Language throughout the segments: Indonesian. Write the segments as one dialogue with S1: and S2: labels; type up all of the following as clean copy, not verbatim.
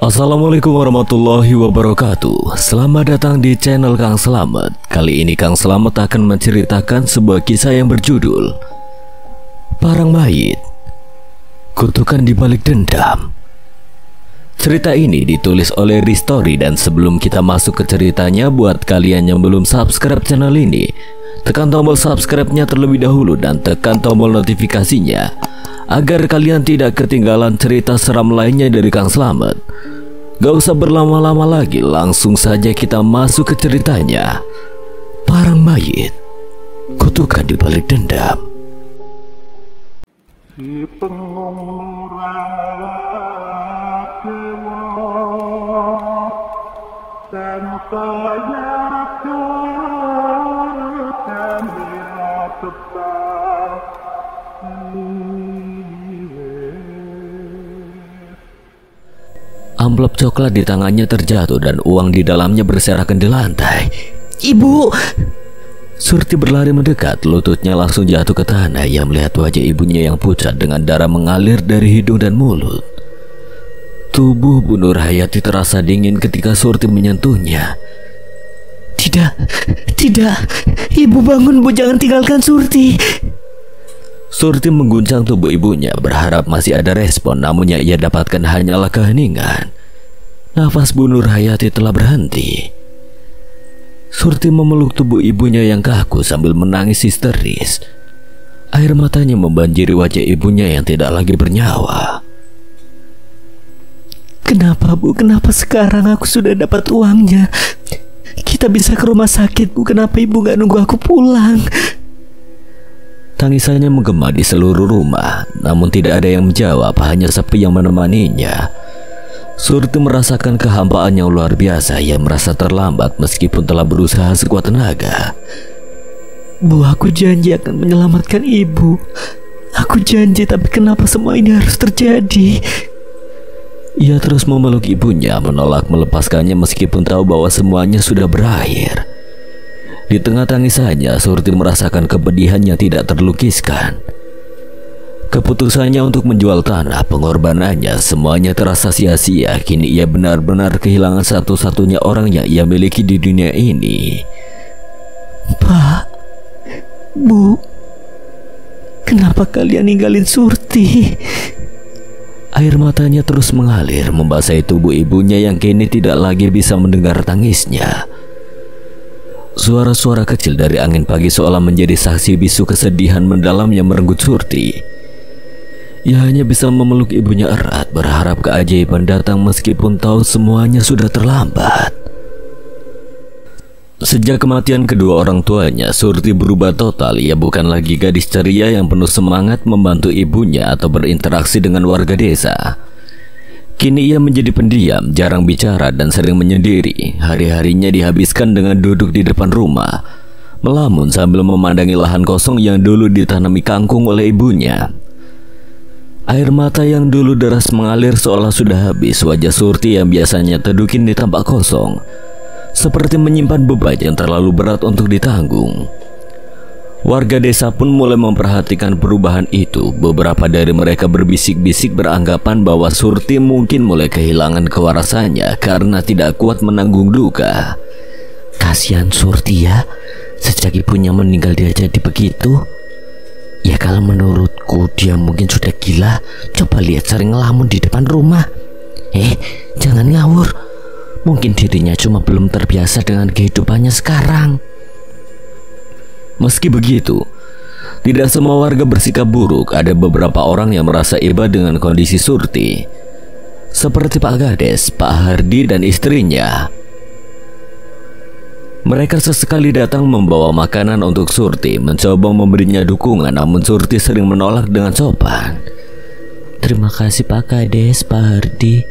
S1: Assalamualaikum warahmatullahi wabarakatuh. Selamat datang di channel Kang Slamet. Kali ini Kang Slamet akan menceritakan sebuah kisah yang berjudul Parang Mayit, Kutukan di Balik Dendam. Cerita ini ditulis oleh Ristori, dan sebelum kita masuk ke ceritanya, buat kalian yang belum subscribe channel ini, tekan tombol subscribe-nya terlebih dahulu dan tekan tombol notifikasinya agar kalian tidak ketinggalan cerita seram lainnya dari Kang Slamet. Gak usah berlama-lama lagi, langsung saja kita masuk ke ceritanya. Parang Mayit, Kutukan di Balik Dendam.
S2: Si pengumura dewa tanpa yakin bila tetap
S1: Amplop coklat di tangannya terjatuh dan uang di dalamnya berserakan di lantai.
S3: Ibu!
S1: Surti berlari mendekat, lututnya langsung jatuh ke tanah. Ia melihat wajah ibunya yang pucat dengan darah mengalir dari hidung dan mulut. Tubuh Bu Nurhayati terasa dingin ketika Surti menyentuhnya.
S3: Tidak, Ibu bangun, Bu, jangan tinggalkan Surti.
S1: Surti mengguncang tubuh ibunya, berharap masih ada respon, namun yang ia dapatkan hanyalah keheningan. Nafas Bu Nurhayati telah berhenti. Surti memeluk tubuh ibunya yang kaku sambil menangis histeris. Air matanya membanjiri wajah ibunya yang tidak lagi bernyawa.
S3: Kenapa, Bu? Kenapa sekarang aku sudah dapat uangnya? Kita bisa ke rumah sakit, Bu. Kenapa Ibu gak nunggu aku pulang?
S1: Tangisannya menggema di seluruh rumah, namun tidak ada yang menjawab, hanya sepi yang menemaninya. Surti merasakan kehampaan yang luar biasa. Ia merasa terlambat meskipun telah berusaha sekuat tenaga.
S3: Bu, aku janji akan menyelamatkan Ibu. Aku janji, tapi kenapa semua ini harus terjadi?
S1: Ia terus memeluk ibunya, menolak melepaskannya meskipun tahu bahwa semuanya sudah berakhir. Di tengah tangisannya, Surti merasakan kepedihan yang tidak terlukiskan. Keputusannya untuk menjual tanah, pengorbanannya, semuanya terasa sia-sia. Kini ia benar-benar kehilangan satu-satunya orang yang ia miliki di dunia ini.
S3: Pak, Bu, kenapa kalian ninggalin Surti?
S1: Air matanya terus mengalir, membasahi tubuh ibunya yang kini tidak lagi bisa mendengar tangisnya. Suara-suara kecil dari angin pagi seolah menjadi saksi bisu kesedihan mendalam yang merenggut Surti. Ia hanya bisa memeluk ibunya erat, berharap keajaiban datang meskipun tahu semuanya sudah terlambat. Sejak kematian kedua orang tuanya, Surti berubah total. Ia bukan lagi gadis ceria yang penuh semangat membantu ibunya atau berinteraksi dengan warga desa. Kini ia menjadi pendiam, jarang bicara dan sering menyendiri. Hari-harinya dihabiskan dengan duduk di depan rumah, melamun sambil memandangi lahan kosong yang dulu ditanami kangkung oleh ibunya. Air mata yang dulu deras mengalir seolah sudah habis. Wajah Surti yang biasanya teduh kini tampak kosong, seperti menyimpan beban yang terlalu berat untuk ditanggung. Warga desa pun mulai memperhatikan perubahan itu. Beberapa dari mereka berbisik-bisik beranggapan bahwa Surti mungkin mulai kehilangan kewarasannya karena tidak kuat menanggung duka.
S3: Kasihan Surti ya, sejak ibunya meninggal dia jadi begitu. Ya kalau menurutku dia mungkin sudah gila. Coba lihat sering ngelamun di depan rumah. Jangan ngawur. Mungkin dirinya cuma belum terbiasa dengan kehidupannya sekarang.
S1: Meski begitu, tidak semua warga bersikap buruk. Ada beberapa orang yang merasa iba dengan kondisi Surti, seperti Pak Gades, Pak Hardi, dan istrinya. Mereka sesekali datang membawa makanan untuk Surti, mencoba memberinya dukungan, namun Surti sering menolak dengan sopan.
S3: Terima kasih Pak Gades, Pak Hardi,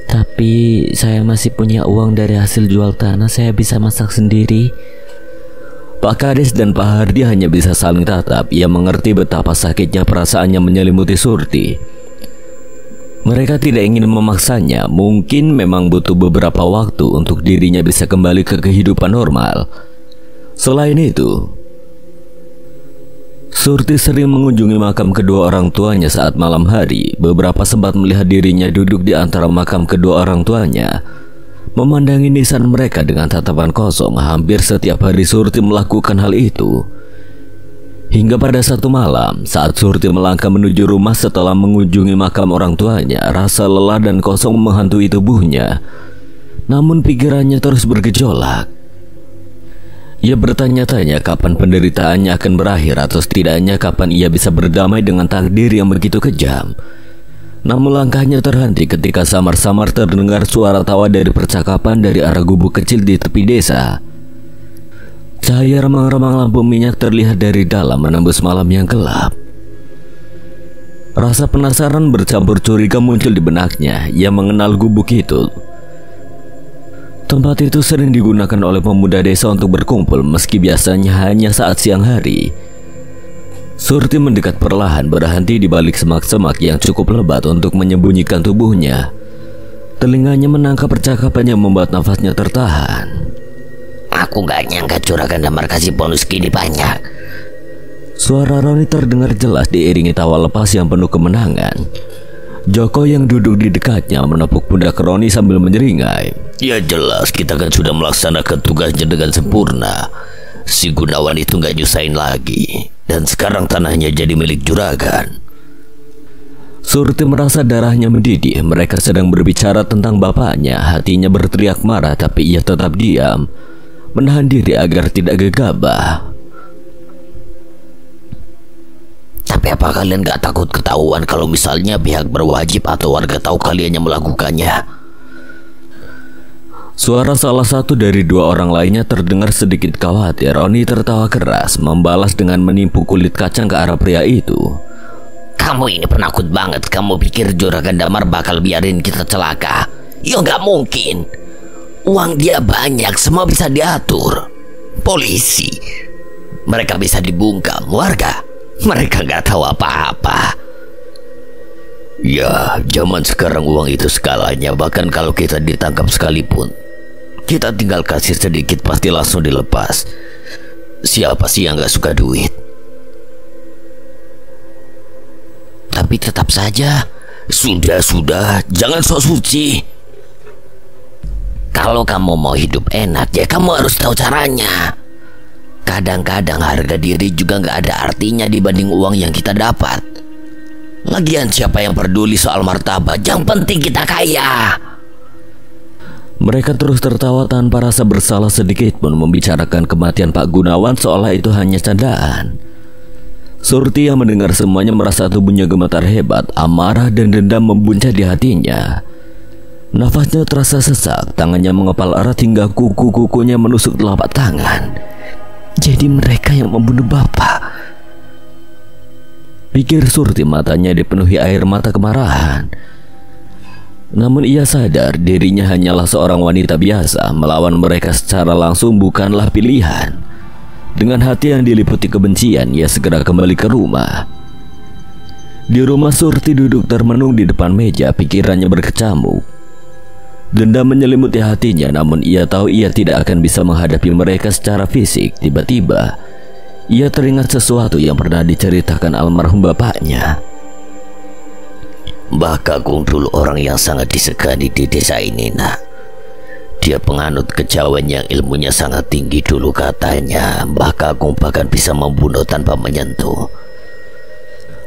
S3: tapi saya masih punya uang dari hasil jual tanah, saya bisa masak sendiri.
S1: Pak Kades dan Pak Hardi hanya bisa saling tatap. Ia mengerti betapa sakitnya perasaannya menyelimuti Surti. Mereka tidak ingin memaksanya. Mungkin memang butuh beberapa waktu untuk dirinya bisa kembali ke kehidupan normal. Selain itu, Surti sering mengunjungi makam kedua orang tuanya saat malam hari. Beberapa sempat melihat dirinya duduk di antara makam kedua orang tuanya, memandangi nisan mereka dengan tatapan kosong. Hampir setiap hari Surti melakukan hal itu. Hingga pada satu malam, saat Surti melangkah menuju rumah setelah mengunjungi makam orang tuanya, rasa lelah dan kosong menghantui tubuhnya. Namun pikirannya terus bergejolak. Ia bertanya-tanya kapan penderitaannya akan berakhir, atau setidaknya kapan ia bisa berdamai dengan takdir yang begitu kejam. Namun langkahnya terhenti ketika samar-samar terdengar suara tawa dari percakapan dari arah gubuk kecil di tepi desa. Cahaya remang-remang lampu minyak terlihat dari dalam menembus malam yang gelap. Rasa penasaran bercampur curiga muncul di benaknya. Ia mengenal gubuk itu. Tempat itu sering digunakan oleh pemuda desa untuk berkumpul, meski biasanya hanya saat siang hari. Surti mendekat perlahan, berhenti di balik semak-semak yang cukup lebat untuk menyembunyikan tubuhnya. Telinganya menangkap percakapan yang membuat nafasnya tertahan.
S3: Aku gak nyangka Juragan Damar kasih bonus gini banyak.
S1: Suara Roni terdengar jelas diiringi tawa lepas yang penuh kemenangan. Joko yang duduk di dekatnya menepuk pundak Roni sambil menyeringai.
S3: Ya jelas kita kan sudah melaksanakan tugasnya dengan sempurna. Si Gunawan itu gak nyusahin lagi. Dan sekarang tanahnya jadi milik Juragan.
S1: Surti merasa darahnya mendidih. Mereka sedang berbicara tentang bapaknya. Hatinya berteriak marah, tapi ia tetap diam, menahan diri agar tidak gegabah.
S3: Tapi apa kalian gak takut ketahuan kalau misalnya pihak berwajib atau warga tahu kalian yang melakukannya?
S1: Suara salah satu dari dua orang lainnya terdengar sedikit khawatir. Roni tertawa keras, membalas dengan menimpu kulit kacang ke arah pria itu.
S3: Kamu ini penakut banget. Kamu pikir Juragan Damar bakal biarin kita celaka? Ya gak mungkin. Uang dia banyak, semua bisa diatur. Polisi, mereka bisa dibungkam. Warga, mereka gak tahu apa-apa. Ya, zaman sekarang uang itu skalanya. Bahkan kalau kita ditangkap sekalipun, kita tinggal kasih sedikit pasti langsung dilepas. Siapa sih yang gak suka duit? Tapi tetap saja, sudah, jangan sok suci. Kalau kamu mau hidup enak, ya kamu harus tahu caranya. Kadang-kadang harga diri juga gak ada artinya dibanding uang yang kita dapat. Lagian siapa yang peduli soal martabat? Yang penting kita kaya.
S1: Mereka terus tertawa tanpa rasa bersalah sedikit pun, membicarakan kematian Pak Gunawan seolah itu hanya candaan. Surti yang mendengar semuanya merasa tubuhnya gemetar hebat. Amarah dan dendam membuncah di hatinya. Nafasnya terasa sesak, tangannya mengepal erat hingga kuku-kukunya menusuk telapak tangan. Jadi mereka yang membunuh bapak, pikir Surti. Matanya dipenuhi air mata kemarahan. Namun ia sadar dirinya hanyalah seorang wanita biasa. Melawan mereka secara langsung bukanlah pilihan. Dengan hati yang diliputi kebencian, ia segera kembali ke rumah. Di rumah, Surti duduk termenung di depan meja, pikirannya berkecamuk. Dendam menyelimuti hatinya, namun ia tahu ia tidak akan bisa menghadapi mereka secara fisik. Tiba-tiba, ia teringat sesuatu yang pernah diceritakan almarhum bapaknya.
S3: Mbah Kakung dulu orang yang sangat disegani di desa ini, nak. Dia penganut kejawen yang ilmunya sangat tinggi dulu katanya. Mbah Kakung bahkan bisa membunuh tanpa menyentuh.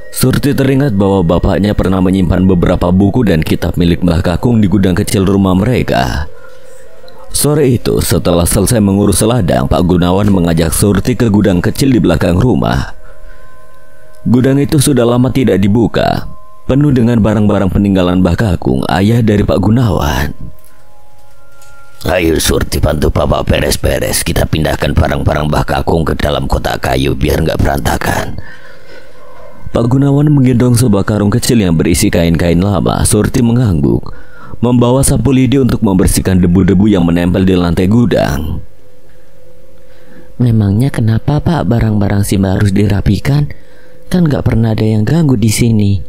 S1: Surti teringat bahwa bapaknya pernah menyimpan beberapa buku dan kitab milik Mbah Kakung di gudang kecil rumah mereka. Sore itu, setelah selesai mengurus ladang, Pak Gunawan mengajak Surti ke gudang kecil di belakang rumah. Gudang itu sudah lama tidak dibuka, penuh dengan barang-barang peninggalan Mbah Kakung, ayah dari Pak Gunawan.
S3: Ayo Surti, bantu bapak beres-beres. Kita pindahkan barang-barang Mbah Kakung ke dalam kotak kayu biar nggak berantakan.
S1: Pak Gunawan menggendong sebuah karung kecil yang berisi kain-kain lama. Surti mengangguk, membawa sapu lidi untuk membersihkan debu-debu yang menempel di lantai gudang.
S4: Memangnya kenapa Pak barang-barang Simba harus dirapikan? Kan gak pernah ada yang ganggu di sini.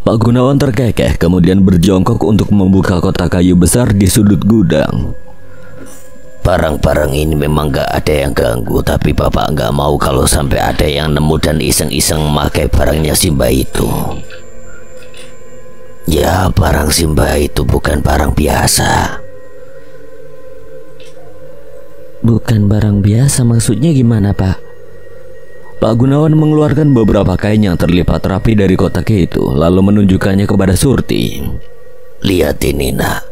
S1: Pak Gunawan terkekeh, kemudian berjongkok untuk membuka kotak kayu besar di sudut gudang.
S3: Barang-barang ini memang gak ada yang ganggu, tapi bapak gak mau kalau sampai ada yang nemu dan iseng-iseng memakai barangnya Simba itu. Ya, barang Simba itu bukan barang biasa.
S4: Bukan barang biasa maksudnya gimana, Pak?
S1: Pak Gunawan mengeluarkan beberapa kain yang terlipat rapi dari kotak itu, lalu menunjukkannya kepada Surti.
S3: Lihat ini, nak.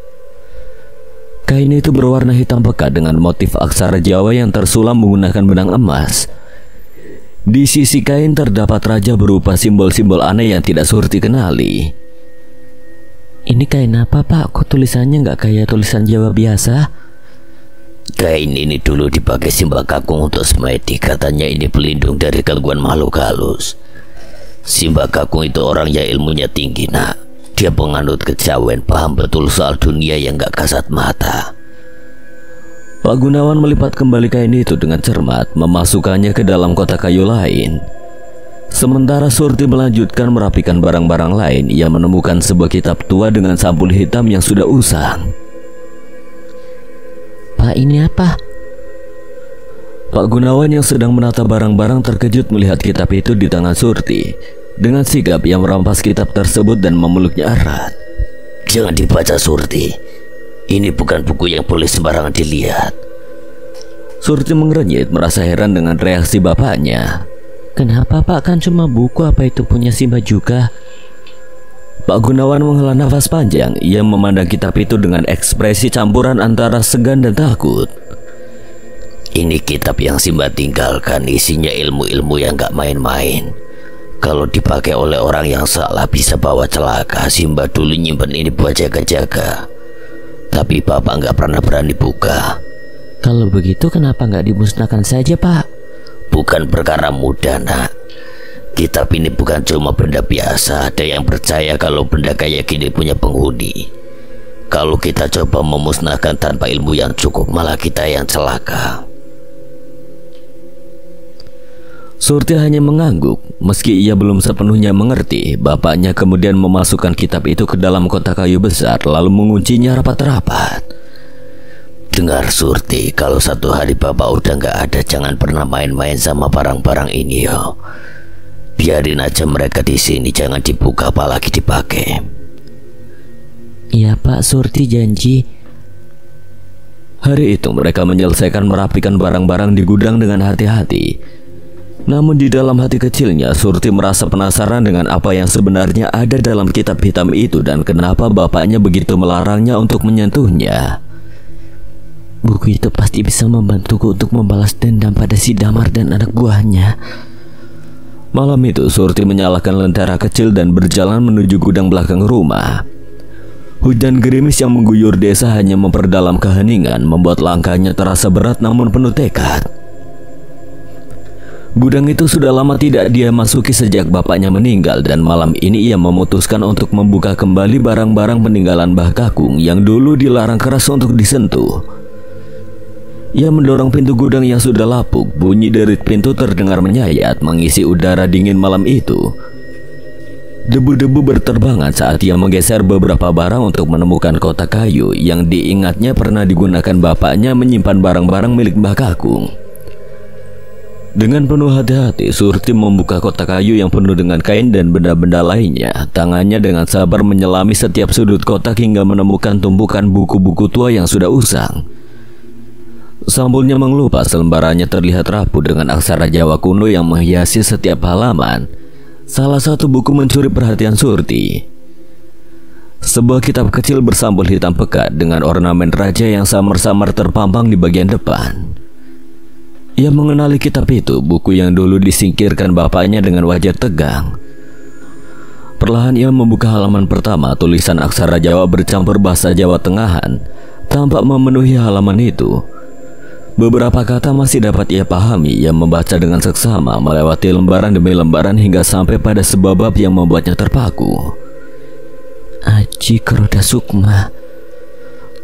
S1: Kain itu berwarna hitam pekat dengan motif aksara Jawa yang tersulam menggunakan benang emas. Di sisi kain terdapat raja berupa simbol-simbol aneh yang tidak Surti kenali.
S4: Ini kain apa, Pak? Kok tulisannya nggak kayak tulisan Jawa biasa?
S3: Kain ini dulu dipakai Simba Kakung untuk semedi. Katanya ini pelindung dari gangguan makhluk halus. Simba Kakung itu orang yang ilmunya tinggi, nak. Dia penganut kejawen, paham betul soal dunia yang gak kasat mata.
S1: Pak Gunawan melipat kembali kain itu dengan cermat, memasukkannya ke dalam kotak kayu lain. Sementara Surti melanjutkan merapikan barang-barang lain, ia menemukan sebuah kitab tua dengan sampul hitam yang sudah usang.
S4: Pak, ini apa?
S1: Pak Gunawan yang sedang menata barang-barang terkejut melihat kitab itu di tangan Surti. Dengan sigap ia merampas kitab tersebut dan memeluknya erat.
S3: Jangan dibaca, Surti. Ini bukan buku yang boleh sembarangan dilihat.
S1: Surti mengerenyit merasa heran dengan reaksi bapaknya.
S4: Kenapa, Pak? Kan cuma buku, apa itu punya Simba juga?
S1: Pak Gunawan menghela nafas panjang. Ia memandang kitab itu dengan ekspresi campuran antara segan dan takut.
S3: Ini kitab yang Simba tinggalkan, isinya ilmu-ilmu yang gak main-main. Kalau dipakai oleh orang yang salah bisa bawa celaka. Simba dulu nyimpen ini buat jaga-jaga, tapi bapak nggak pernah berani buka.
S4: Kalau begitu kenapa nggak dimusnahkan saja, Pak?
S3: Bukan perkara mudah, nak. Kitab ini bukan cuma benda biasa. Ada yang percaya kalau benda kayak gini punya penghuni. Kalau kita coba memusnahkan tanpa ilmu yang cukup, malah kita yang celaka.
S1: Surti hanya mengangguk. Meski ia belum sepenuhnya mengerti, bapaknya kemudian memasukkan kitab itu ke dalam kotak kayu besar, lalu menguncinya rapat-rapat.
S3: Dengar, Surti, kalau satu hari bapak udah nggak ada, jangan pernah main-main sama barang-barang ini, yo. Biarin aja mereka di sini, jangan dibuka apalagi dipakai.
S4: Iya, Pak, Surti janji.
S1: Hari itu mereka menyelesaikan merapikan barang-barang di gudang dengan hati-hati. Namun di dalam hati kecilnya, Surti merasa penasaran dengan apa yang sebenarnya ada dalam kitab hitam itu dan kenapa bapaknya begitu melarangnya untuk menyentuhnya.
S4: Buku itu pasti bisa membantuku untuk membalas dendam pada si Damar dan anak buahnya.
S1: Malam itu Surti menyalakan lentera kecil dan berjalan menuju gudang belakang rumah. Hujan gerimis yang mengguyur desa hanya memperdalam keheningan, membuat langkahnya terasa berat namun penuh tekad. Gudang itu sudah lama tidak dia masuki sejak bapaknya meninggal, dan malam ini ia memutuskan untuk membuka kembali barang-barang peninggalan Mbah Kakung yang dulu dilarang keras untuk disentuh. Ia mendorong pintu gudang yang sudah lapuk. Bunyi derit pintu terdengar menyayat mengisi udara dingin malam itu. Debu-debu berterbangan saat ia menggeser beberapa barang untuk menemukan kotak kayu yang diingatnya pernah digunakan bapaknya menyimpan barang-barang milik Mbah Kakung. Dengan penuh hati-hati, Surti membuka kotak kayu yang penuh dengan kain dan benda-benda lainnya. Tangannya dengan sabar menyelami setiap sudut kotak hingga menemukan tumpukan buku-buku tua yang sudah usang. Sampulnya mengelupas, lembarannya terlihat rapuh dengan aksara Jawa kuno yang menghiasi setiap halaman. Salah satu buku mencuri perhatian Surti. Sebuah kitab kecil bersampul hitam pekat dengan ornamen raja yang samar-samar terpampang di bagian depan. Ia mengenali kitab itu, buku yang dulu disingkirkan bapaknya dengan wajah tegang. Perlahan ia membuka halaman pertama. Tulisan aksara Jawa bercampur bahasa Jawa Tengahan tampak memenuhi halaman itu. Beberapa kata masih dapat ia pahami. Ia membaca dengan seksama, melewati lembaran demi lembaran hingga sampai pada sebuah bab yang membuatnya terpaku.
S4: Aji Kroda Sukma.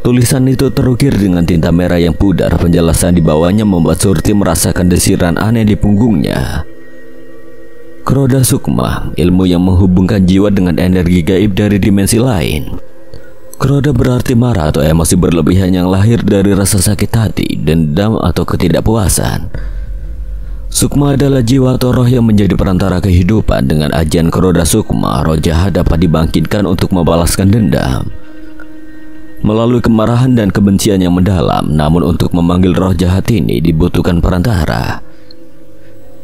S1: Tulisan itu terukir dengan tinta merah yang pudar. Penjelasan di bawahnya membuat Surti merasakan desiran aneh di punggungnya. Kroda Sukma, ilmu yang menghubungkan jiwa dengan energi gaib dari dimensi lain. Keroda berarti marah atau emosi berlebihan yang lahir dari rasa sakit hati, dendam atau ketidakpuasan. Sukma adalah jiwa atau roh yang menjadi perantara kehidupan. Dengan ajian keroda sukma, roh jahat dapat dibangkitkan untuk membalaskan dendam melalui kemarahan dan kebencian yang mendalam. Namun untuk memanggil roh jahat ini dibutuhkan perantara.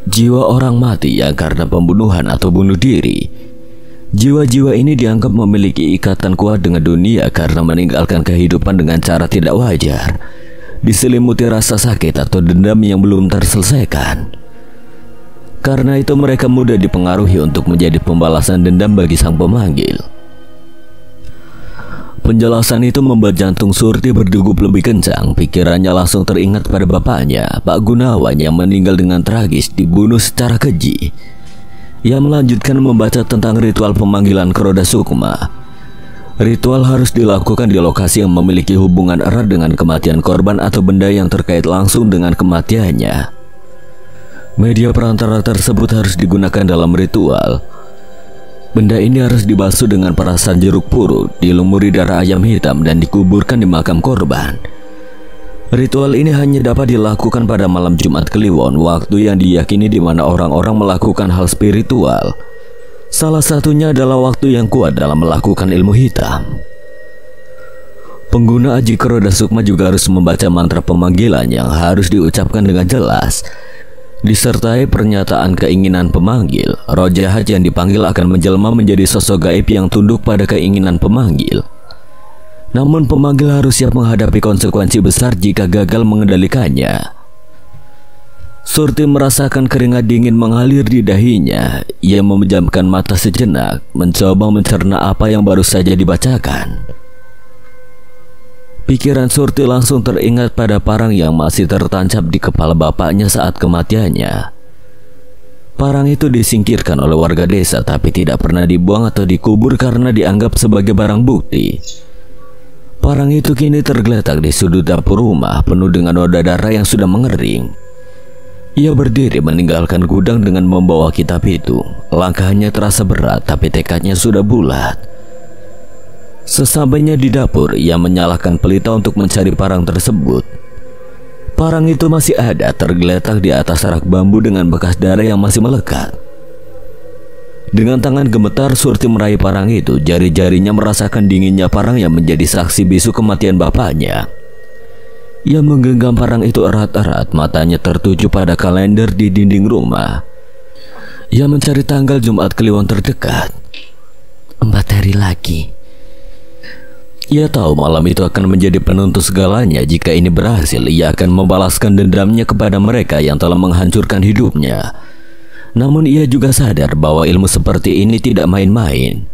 S1: Jiwa orang mati yang karena pembunuhan atau bunuh diri, jiwa-jiwa ini dianggap memiliki ikatan kuat dengan dunia karena meninggalkan kehidupan dengan cara tidak wajar, diselimuti rasa sakit atau dendam yang belum terselesaikan. Karena itu mereka mudah dipengaruhi untuk menjadi pembalasan dendam bagi sang pemanggil. Penjelasan itu membuat jantung Surti berdegup lebih kencang. Pikirannya langsung teringat pada bapaknya, Pak Gunawan, yang meninggal dengan tragis dibunuh secara keji. Ia melanjutkan membaca tentang ritual pemanggilan keroda sukma. Ritual harus dilakukan di lokasi yang memiliki hubungan erat dengan kematian korban atau benda yang terkait langsung dengan kematiannya. Media perantara tersebut harus digunakan dalam ritual. Benda ini harus dibasuh dengan perasan jeruk purut, dilumuri darah ayam hitam, dan dikuburkan di makam korban. Ritual ini hanya dapat dilakukan pada malam Jumat Kliwon, waktu yang diyakini di mana orang-orang melakukan hal spiritual. Salah satunya adalah waktu yang kuat dalam melakukan ilmu hitam. Pengguna aji keroda sukma juga harus membaca mantra pemanggilan yang harus diucapkan dengan jelas, disertai pernyataan keinginan pemanggil. Roh jahat yang dipanggil akan menjelma menjadi sosok gaib yang tunduk pada keinginan pemanggil. Namun pemanggil harus siap menghadapi konsekuensi besar jika gagal mengendalikannya. Surti merasakan keringat dingin mengalir di dahinya. Ia memejamkan mata sejenak, mencoba mencerna apa yang baru saja dibacakan. Pikiran Surti langsung teringat pada parang yang masih tertancap di kepala bapaknya saat kematiannya. Parang itu disingkirkan oleh warga desa, tapi tidak pernah dibuang atau dikubur karena dianggap sebagai barang bukti. Parang itu kini tergeletak di sudut dapur rumah, penuh dengan noda darah yang sudah mengering. Ia berdiri meninggalkan gudang dengan membawa kitab itu. Langkahnya terasa berat, tapi tekadnya sudah bulat. Sesampainya di dapur, ia menyalakan pelita untuk mencari parang tersebut. Parang itu masih ada, tergeletak di atas rak bambu dengan bekas darah yang masih melekat. Dengan tangan gemetar, Surti meraih parang itu. Jari-jarinya merasakan dinginnya parang yang menjadi saksi bisu kematian bapaknya. Ia menggenggam parang itu erat-erat, matanya tertuju pada kalender di dinding rumah. Ia mencari tanggal Jumat Kliwon terdekat.
S3: 4 hari lagi.
S1: Ia tahu malam itu akan menjadi penentu segalanya. Jika ini berhasil, ia akan membalaskan dendamnya kepada mereka yang telah menghancurkan hidupnya. Namun ia juga sadar bahwa ilmu seperti ini tidak main-main.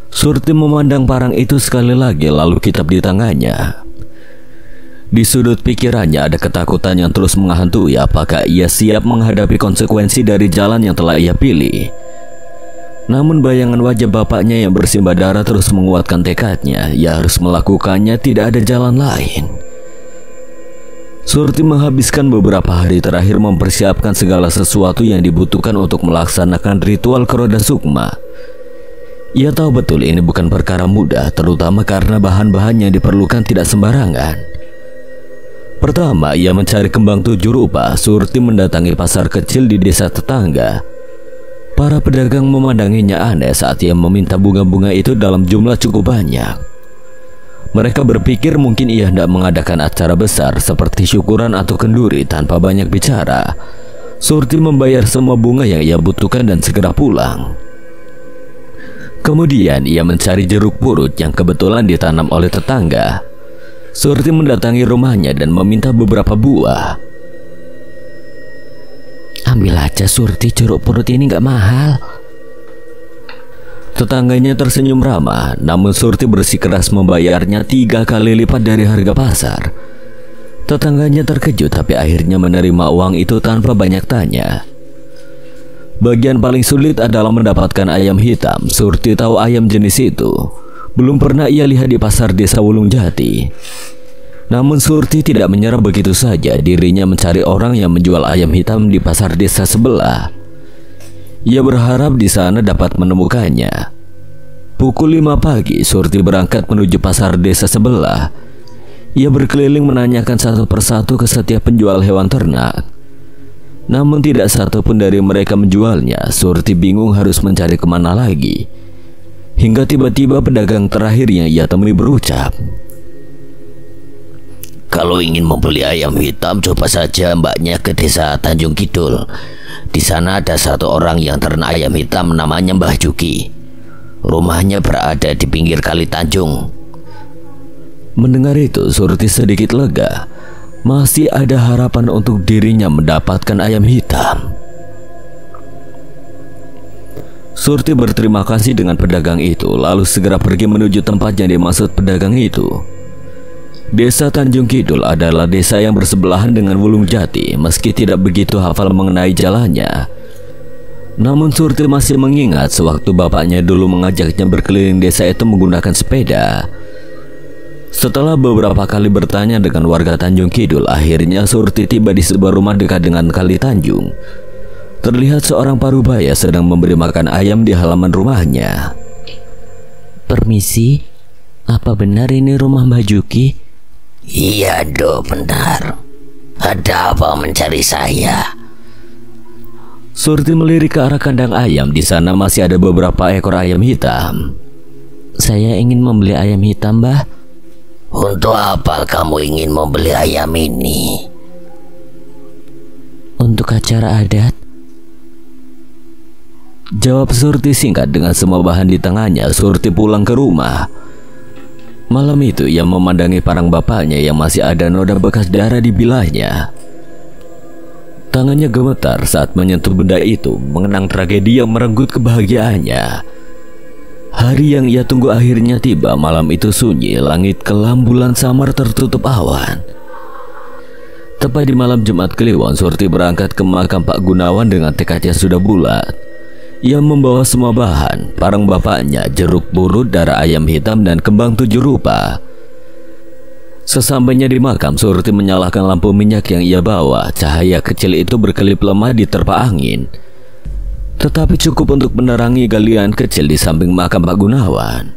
S1: Surti memandang parang itu sekali lagi, lalu kitab di tangannya. Di sudut pikirannya ada ketakutan yang terus menghantui. Apakah ia siap menghadapi konsekuensi dari jalan yang telah ia pilih? Namun bayangan wajah bapaknya yang bersimbah darah terus menguatkan tekadnya. Ia harus melakukannya, tidak ada jalan lain. Surti menghabiskan beberapa hari terakhir mempersiapkan segala sesuatu yang dibutuhkan untuk melaksanakan ritual keroda sukma. Ia tahu betul ini bukan perkara mudah, terutama karena bahan-bahan yang diperlukan tidak sembarangan. Pertama, ia mencari kembang 7 rupa. Surti mendatangi pasar kecil di desa tetangga. Para pedagang memandanginya aneh saat ia meminta bunga-bunga itu dalam jumlah cukup banyak. Mereka berpikir mungkin ia hendak mengadakan acara besar seperti syukuran atau kenduri. Tanpa banyak bicara, Surti membayar semua bunga yang ia butuhkan dan segera pulang. Kemudian ia mencari jeruk purut yang kebetulan ditanam oleh tetangga. Surti mendatangi rumahnya dan meminta beberapa buah.
S3: Ambil aja Surti, jeruk purut ini gak mahal.
S1: Tetangganya tersenyum ramah, namun Surti bersikeras membayarnya 3 kali lipat dari harga pasar. Tetangganya terkejut, tapi akhirnya menerima uang itu tanpa banyak tanya. Bagian paling sulit adalah mendapatkan ayam hitam. Surti tahu ayam jenis itu belum pernah ia lihat di pasar desa Wulung Jati. Namun Surti tidak menyerah begitu saja. Dirinya mencari orang yang menjual ayam hitam di pasar desa sebelah. Ia berharap di sana dapat menemukannya. Pukul 5 pagi, Surti berangkat menuju pasar desa sebelah. Ia berkeliling menanyakan satu persatu ke setiap penjual hewan ternak. Namun tidak satu pun dari mereka menjualnya. Surti bingung harus mencari kemana lagi. Hingga tiba-tiba pedagang terakhir yang ia temui berucap,
S3: "Kalau ingin membeli ayam hitam, coba saja mbaknya ke desa Tanjung Kidul. Di sana ada satu orang yang ternak ayam hitam namanya Mbah Juki. Rumahnya berada di pinggir Kali Tanjung."
S1: Mendengar itu, Surti sedikit lega. Masih ada harapan untuk dirinya mendapatkan ayam hitam. Surti berterima kasih dengan pedagang itu, lalu segera pergi menuju tempat yang dimaksud pedagang itu. Desa Tanjung Kidul adalah desa yang bersebelahan dengan Wulung Jati. Meski tidak begitu hafal mengenai jalannya, namun Surti masih mengingat sewaktu bapaknya dulu mengajaknya berkeliling desa itu menggunakan sepeda. Setelah beberapa kali bertanya dengan warga Tanjung Kidul, akhirnya Surti tiba di sebuah rumah dekat dengan Kali Tanjung. Terlihat seorang parubaya sedang memberi makan ayam di halaman rumahnya.
S4: "Permisi, apa benar ini rumah Mbah Juki?"
S3: "Iya, Dok, benar. Ada apa mencari saya?"
S1: Surti melirik ke arah kandang ayam. Di sana masih ada beberapa ekor ayam hitam.
S4: "Saya ingin membeli ayam hitam, Mbah."
S3: "Untuk apa kamu ingin membeli ayam ini?"
S4: "Untuk acara adat."
S1: Jawab Surti singkat. Dengan semua bahan di tangannya, Surti pulang ke rumah. Malam itu ia memandangi parang bapaknya yang masih ada noda bekas darah di bilahnya. Tangannya gemetar saat menyentuh benda itu, mengenang tragedi yang merenggut kebahagiaannya. Hari yang ia tunggu akhirnya tiba. Malam itu sunyi, langit kelam, bulan samar tertutup awan. Tepat di malam Jumat Kliwon, Surti berangkat ke makam Pak Gunawan dengan tekad yang sudah bulat. Ia membawa semua bahan, parang bapaknya, jeruk purut, darah ayam hitam, dan kembang 7 rupa. Sesampainya di makam, Surti menyalakan lampu minyak yang ia bawa. Cahaya kecil itu berkelip lemah diterpa angin, tetapi cukup untuk menerangi galian kecil di samping makam Pak Gunawan.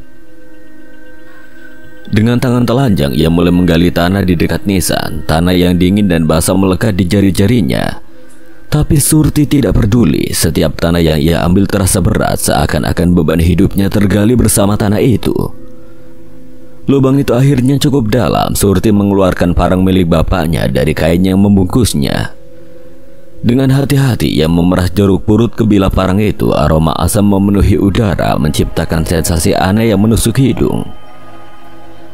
S1: Dengan tangan telanjang, ia mulai menggali tanah di dekat nisan. Tanah yang dingin dan basah melekat di jari-jarinya. Tapi Surti tidak peduli. Setiap tanah yang ia ambil terasa berat, seakan-akan beban hidupnya tergali bersama tanah itu. Lubang itu akhirnya cukup dalam. Surti mengeluarkan parang milik bapaknya dari kain yang membungkusnya. Dengan hati-hati ia memerah jeruk purut ke bilah parang itu. Aroma asam memenuhi udara, menciptakan sensasi aneh yang menusuk hidung.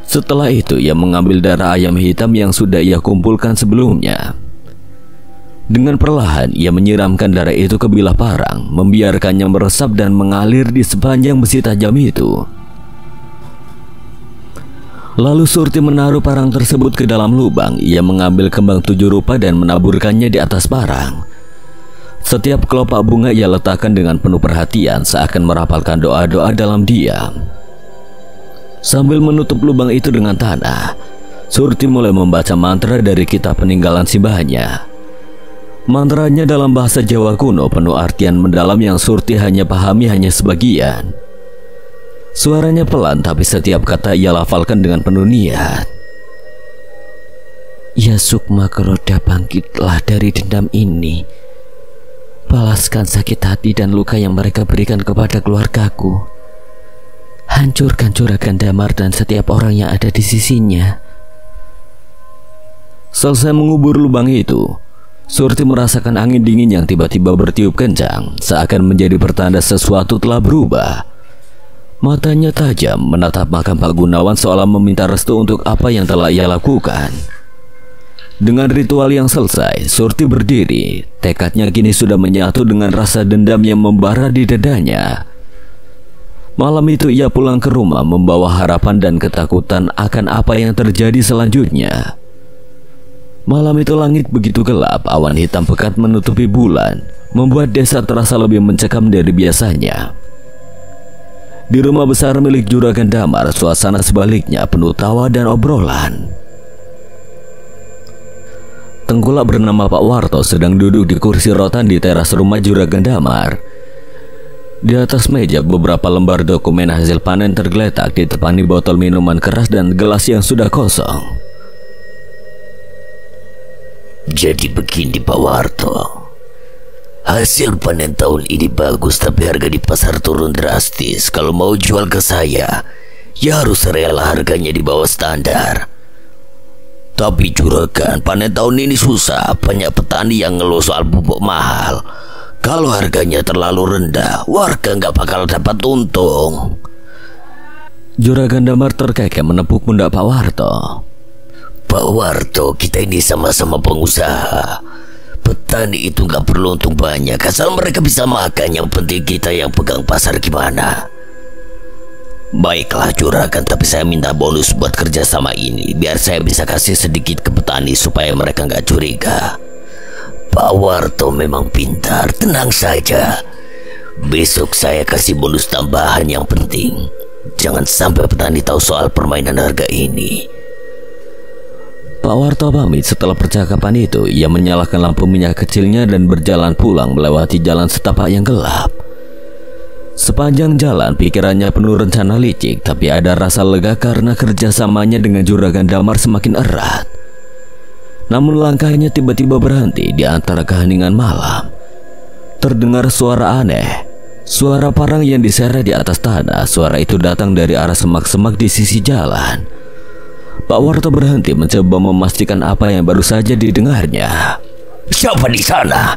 S1: Setelah itu ia mengambil darah ayam hitam yang sudah ia kumpulkan sebelumnya. Dengan perlahan ia menyiramkan darah itu ke bilah parang, membiarkannya meresap dan mengalir di sepanjang besi tajam itu. Lalu Surti menaruh parang tersebut ke dalam lubang. Ia mengambil kembang 7 rupa dan menaburkannya di atas parang. Setiap kelopak bunga ia letakkan dengan penuh perhatian, seakan merapalkan doa-doa dalam diam. Sambil menutup lubang itu dengan tanah, Surti mulai membaca mantra dari kitab peninggalan simbahnya. Mantranya dalam bahasa Jawa kuno penuh artian mendalam yang Surti hanya pahami hanya sebagian. Suaranya pelan, tapi setiap kata ia lafalkan dengan penuh niat.
S4: "Ya Sukma Keroda, bangkitlah dari dendam ini. Balaskan sakit hati dan luka yang mereka berikan kepada keluargaku. Hancurkan Juragan Damar dan setiap orang yang ada di sisinya."
S1: Selesai mengubur lubang itu, Surti merasakan angin dingin yang tiba-tiba bertiup kencang, seakan menjadi pertanda sesuatu telah berubah. Matanya tajam menatap makam Pak Gunawan seolah meminta restu untuk apa yang telah ia lakukan. Dengan ritual yang selesai, Surti berdiri. Tekadnya kini sudah menyatu dengan rasa dendam yang membara di dadanya. Malam itu ia pulang ke rumah membawa harapan dan ketakutan akan apa yang terjadi selanjutnya. Malam itu langit begitu gelap, awan hitam pekat menutupi bulan, membuat desa terasa lebih mencekam dari biasanya. Di rumah besar milik Juragan Damar, suasana sebaliknya penuh tawa dan obrolan. Tengkulak bernama Pak Warto sedang duduk di kursi rotan di teras rumah Juragan Damar. Di atas meja beberapa lembar dokumen hasil panen tergeletak ditepani botol minuman keras dan gelas yang sudah kosong.
S3: Jadi begini Pak Warto, hasil panen tahun ini bagus tapi harga di pasar turun drastis. Kalau mau jual ke saya, ya harus rela harganya di bawah standar. Tapi juragan, panen tahun ini susah. Banyak petani yang ngeluh soal pupuk mahal. Kalau harganya terlalu rendah, warga nggak bakal dapat untung.
S1: Juragan Damar terkekeh menepuk pundak Pak Warto.
S3: Pak Warto, kita ini sama-sama pengusaha. Petani itu nggak perlu untung banyak, asal mereka bisa makan. Yang penting kita yang pegang pasar gimana? Baiklah juragan, tapi saya minta bonus buat kerja sama ini, biar saya bisa kasih sedikit ke petani supaya mereka nggak curiga. Pak Warto memang pintar, tenang saja. Besok saya kasih bonus tambahan. Yang penting jangan sampai petani tahu soal permainan harga ini.
S1: Pak Warto pamit. Setelah percakapan itu, ia menyalakan lampu minyak kecilnya dan berjalan pulang melewati jalan setapak yang gelap. Sepanjang jalan pikirannya penuh rencana licik, tapi ada rasa lega karena kerjasamanya dengan Juragan Damar semakin erat. Namun langkahnya tiba-tiba berhenti di antara keheningan malam. Terdengar suara aneh, suara parang yang diseret di atas tanah. Suara itu datang dari arah semak-semak di sisi jalan. Pak Warto berhenti mencoba memastikan apa yang baru saja didengarnya.
S3: Siapa di sana?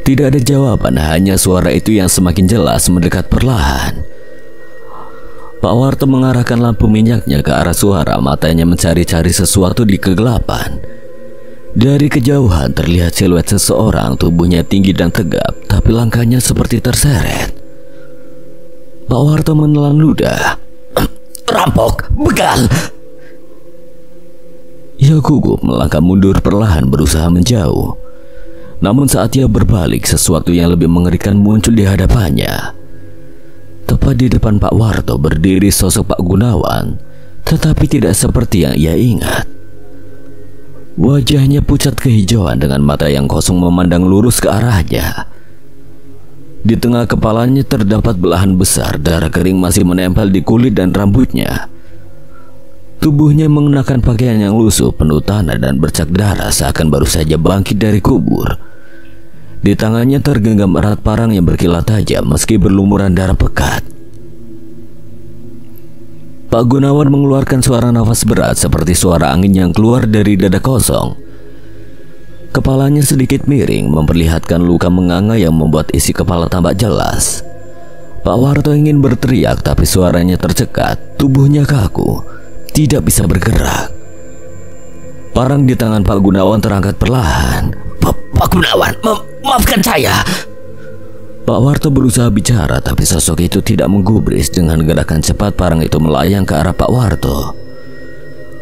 S1: Tidak ada jawaban, hanya suara itu yang semakin jelas mendekat perlahan. Pak Warto mengarahkan lampu minyaknya ke arah suara, matanya mencari-cari sesuatu di kegelapan. Dari kejauhan terlihat siluet seseorang, tubuhnya tinggi dan tegap, tapi langkahnya seperti terseret. Pak Warto menelan ludah.
S3: Rampok, begal.
S1: Ia gugup melangkah mundur perlahan berusaha menjauh. Namun saat ia berbalik, sesuatu yang lebih mengerikan muncul di hadapannya. Tepat di depan Pak Warto berdiri sosok Pak Gunawan, tetapi tidak seperti yang ia ingat. Wajahnya pucat kehijauan dengan mata yang kosong memandang lurus ke arahnya. Di tengah kepalanya terdapat belahan besar, darah kering masih menempel di kulit dan rambutnya. Tubuhnya mengenakan pakaian yang lusuh, penuh tanah dan bercak darah, seakan baru saja bangkit dari kubur. Di tangannya tergenggam erat parang yang berkilat tajam meski berlumuran darah pekat. Pak Gunawan mengeluarkan suara nafas berat seperti suara angin yang keluar dari dada kosong. Kepalanya sedikit miring, memperlihatkan luka menganga yang membuat isi kepala tampak jelas. Pak Warto ingin berteriak tapi suaranya tercekat, tubuhnya kaku, tidak bisa bergerak. Parang di tangan Pak Gunawan terangkat perlahan.
S3: Pak Gunawan, maafkan saya.
S1: Pak Warto berusaha bicara, tapi sosok itu tidak menggubris. Dengan gerakan cepat parang itu melayang ke arah Pak Warto.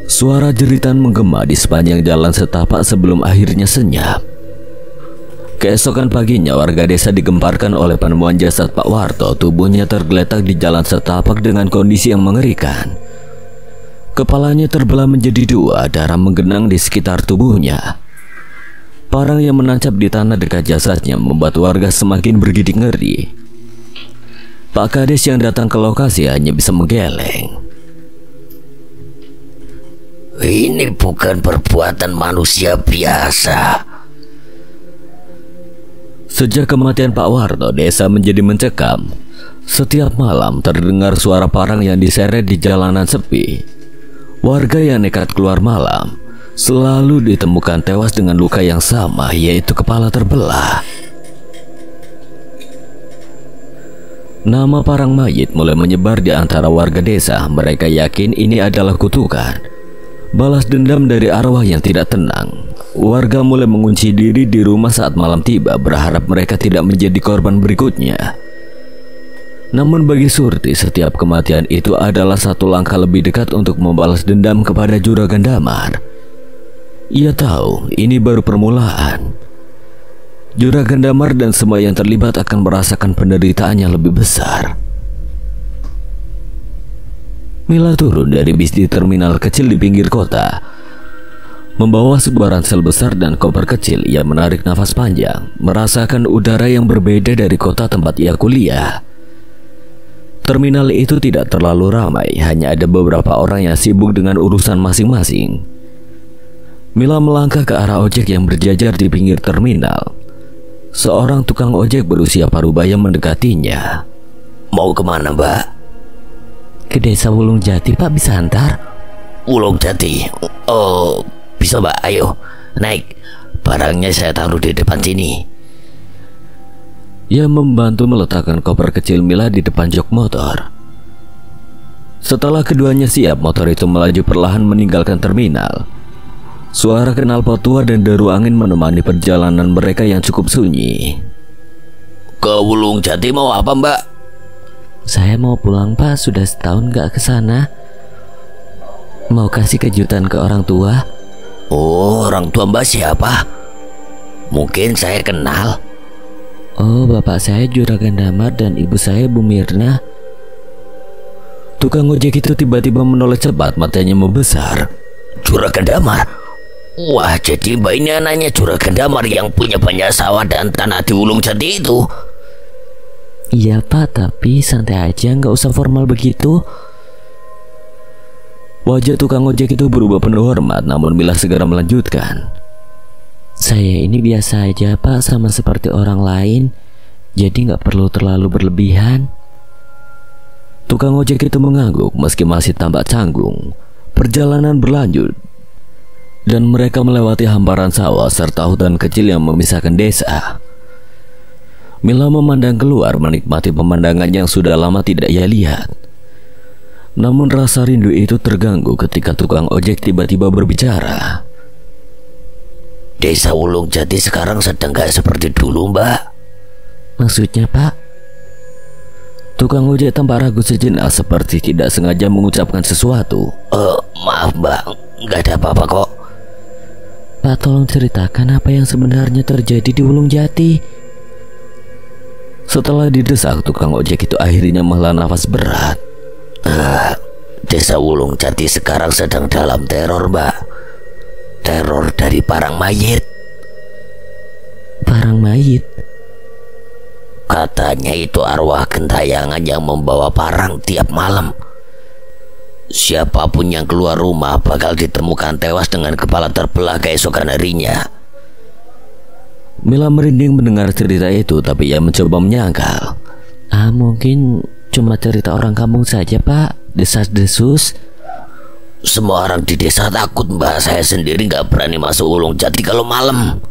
S1: Suara jeritan menggema di sepanjang jalan setapak sebelum akhirnya senyap. Keesokan paginya warga desa digemparkan oleh penemuan jasad Pak Warto. Tubuhnya tergeletak di jalan setapak dengan kondisi yang mengerikan. Kepalanya terbelah menjadi dua, darah menggenang di sekitar tubuhnya. Parang yang menancap di tanah dekat jasadnya membuat warga semakin bergidik ngeri. Pak Kades yang datang ke lokasi hanya bisa menggeleng.
S3: Ini bukan perbuatan manusia biasa.
S1: Sejak kematian Pak Warto, desa menjadi mencekam. Setiap malam terdengar suara parang yang diseret di jalanan sepi. Warga yang nekat keluar malam selalu ditemukan tewas dengan luka yang sama, yaitu kepala terbelah. Nama parang mayit mulai menyebar di antara warga desa. Mereka yakin ini adalah kutukan, balas dendam dari arwah yang tidak tenang. Warga mulai mengunci diri di rumah saat malam tiba, berharap mereka tidak menjadi korban berikutnya. Namun bagi Surti, setiap kematian itu adalah satu langkah lebih dekat untuk membalas dendam kepada Juragan Damar. Ia tahu ini baru permulaan. Juragan Damar dan semua yang terlibat akan merasakan penderitaan yang lebih besar. Mila turun dari bis di terminal kecil di pinggir kota. Membawa sebuah ransel besar dan koper kecil, ia menarik nafas panjang, merasakan udara yang berbeda dari kota tempat ia kuliah. Terminal itu tidak terlalu ramai, hanya ada beberapa orang yang sibuk dengan urusan masing-masing. Mila melangkah ke arah ojek yang berjajar di pinggir terminal. Seorang tukang ojek berusia parubaya mendekatinya.
S3: Mau kemana, Mbak?
S4: Ke desa Wulung Jati, Pak, bisa antar?
S3: Wulung Jati? Oh, bisa, Mbak, ayo naik. Barangnya saya taruh di depan sini.
S1: Ia membantu meletakkan koper kecil Mila di depan jok motor. Setelah keduanya siap, motor itu melaju perlahan meninggalkan terminal. Suara knalpot tua dan deru angin menemani perjalanan mereka yang cukup sunyi.
S3: Ke Wulung Jati mau apa, Mbak?
S4: Saya mau pulang, Pak, sudah setahun gak ke sana. Mau kasih kejutan ke orang tua.
S3: Oh, orang tua Mbak siapa? Mungkin saya kenal.
S4: Oh, bapak saya Juragan Damar dan ibu saya Bu Mirna.
S1: Tukang ojek itu tiba-tiba menoleh cepat, matanya membesar.
S3: Juragan Damar? Wah, jadi Mbak ini anaknya Juragan Damar yang punya banyak sawah dan tanah di Wulung Jati itu?
S4: Iya, Pak, tapi santai aja, nggak usah formal begitu.
S1: Wajah tukang ojek itu berubah penuh hormat, namun Mila segera melanjutkan.
S4: Saya ini biasa aja, Pak, sama seperti orang lain, jadi nggak perlu terlalu berlebihan.
S1: Tukang ojek itu mengangguk meski masih tampak canggung. Perjalanan berlanjut dan mereka melewati hamparan sawah serta hutan kecil yang memisahkan desa. Mila memandang keluar, menikmati pemandangan yang sudah lama tidak ia lihat. Namun rasa rindu itu terganggu ketika tukang ojek tiba-tiba berbicara.
S3: Desa Wulung Jati sekarang sedang gak seperti dulu, Mbak.
S4: Maksudnya, Pak?
S1: Tukang ojek tampak ragu sejenak, seperti tidak sengaja mengucapkan sesuatu.
S3: Maaf, Mbak, gak ada apa-apa kok.
S4: Pak, tolong ceritakan apa yang sebenarnya terjadi di Wulung Jati.
S1: Setelah didesak, tukang ojek itu akhirnya menghela nafas berat.
S3: Desa Wulung Jati sekarang sedang dalam teror, Mbak. Teror dari parang mayit.
S4: Parang mayit?
S3: Katanya itu arwah gentayangan yang membawa parang tiap malam. Siapapun yang keluar rumah bakal ditemukan tewas dengan kepala terbelah keesokan harinya.
S1: Mila merinding mendengar cerita itu, tapi ia mencoba menyangkal.
S4: Mungkin cuma cerita orang kampung saja, Pak. Desas-desus.
S3: Semua orang di desa takut, Mbak. Saya sendiri gak berani masuk Wulung Jati kalau malam.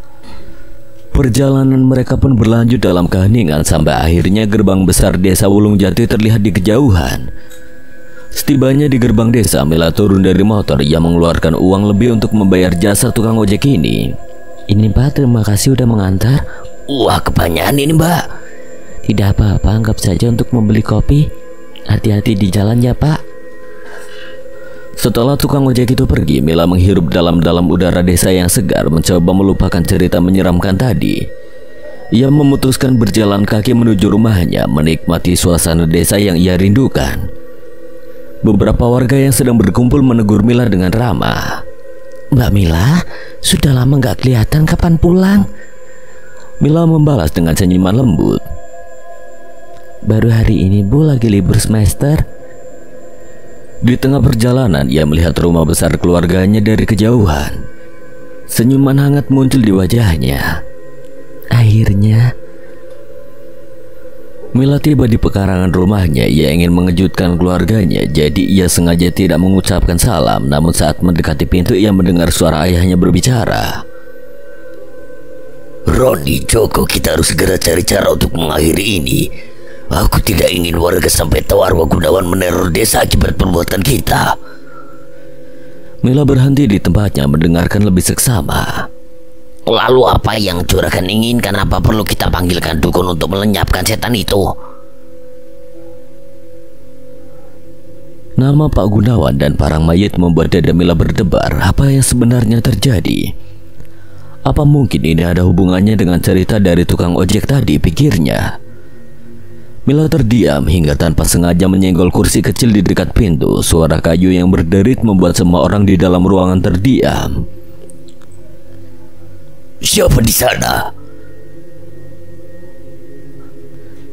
S1: Perjalanan mereka pun berlanjut dalam keheningan sampai akhirnya gerbang besar desa Wulung Jati terlihat di kejauhan. Setibanya di gerbang desa, Mila turun dari motor. Ia mengeluarkan uang lebih untuk membayar jasa tukang ojek ini.
S4: Ini, Pak, terima kasih udah mengantar.
S3: Wah, kebanyakan ini, Mbak.
S4: Tidak apa-apa, anggap saja untuk membeli kopi. Hati-hati di jalan ya, Pak.
S1: Setelah tukang ojek itu pergi, Mila menghirup dalam-dalam udara desa yang segar, mencoba melupakan cerita menyeramkan tadi. Ia memutuskan berjalan kaki menuju rumahnya, menikmati suasana desa yang ia rindukan. Beberapa warga yang sedang berkumpul menegur Mila dengan ramah.
S4: Mbak Mila, sudah lama gak kelihatan, kapan pulang?
S1: Mila membalas dengan senyuman lembut.
S4: Baru hari ini, Bu, lagi libur semester.
S1: Di tengah perjalanan, ia melihat rumah besar keluarganya dari kejauhan. Senyuman hangat muncul di wajahnya.
S4: Akhirnya
S1: Mila tiba di pekarangan rumahnya. Ia ingin mengejutkan keluarganya, jadi ia sengaja tidak mengucapkan salam. Namun saat mendekati pintu, ia mendengar suara ayahnya berbicara.
S3: Roni, Joko, kita harus segera cari cara untuk mengakhiri ini. Aku tidak ingin warga sampai tahu arwah Gunawan meneror desa akibat perbuatan kita.
S1: Mila berhenti di tempatnya mendengarkan lebih seksama.
S3: Lalu apa yang Juragan inginkan? Apa perlu kita panggilkan dukun untuk melenyapkan setan itu?
S1: Nama Pak Gunawan dan parang mayit membuat dada Mila berdebar. Apa yang sebenarnya terjadi? Apa mungkin ini ada hubungannya dengan cerita dari tukang ojek tadi, pikirnya. Mila terdiam hingga tanpa sengaja menyenggol kursi kecil di dekat pintu. Suara kayu yang berderit membuat semua orang di dalam ruangan terdiam.
S3: Siapa di sana?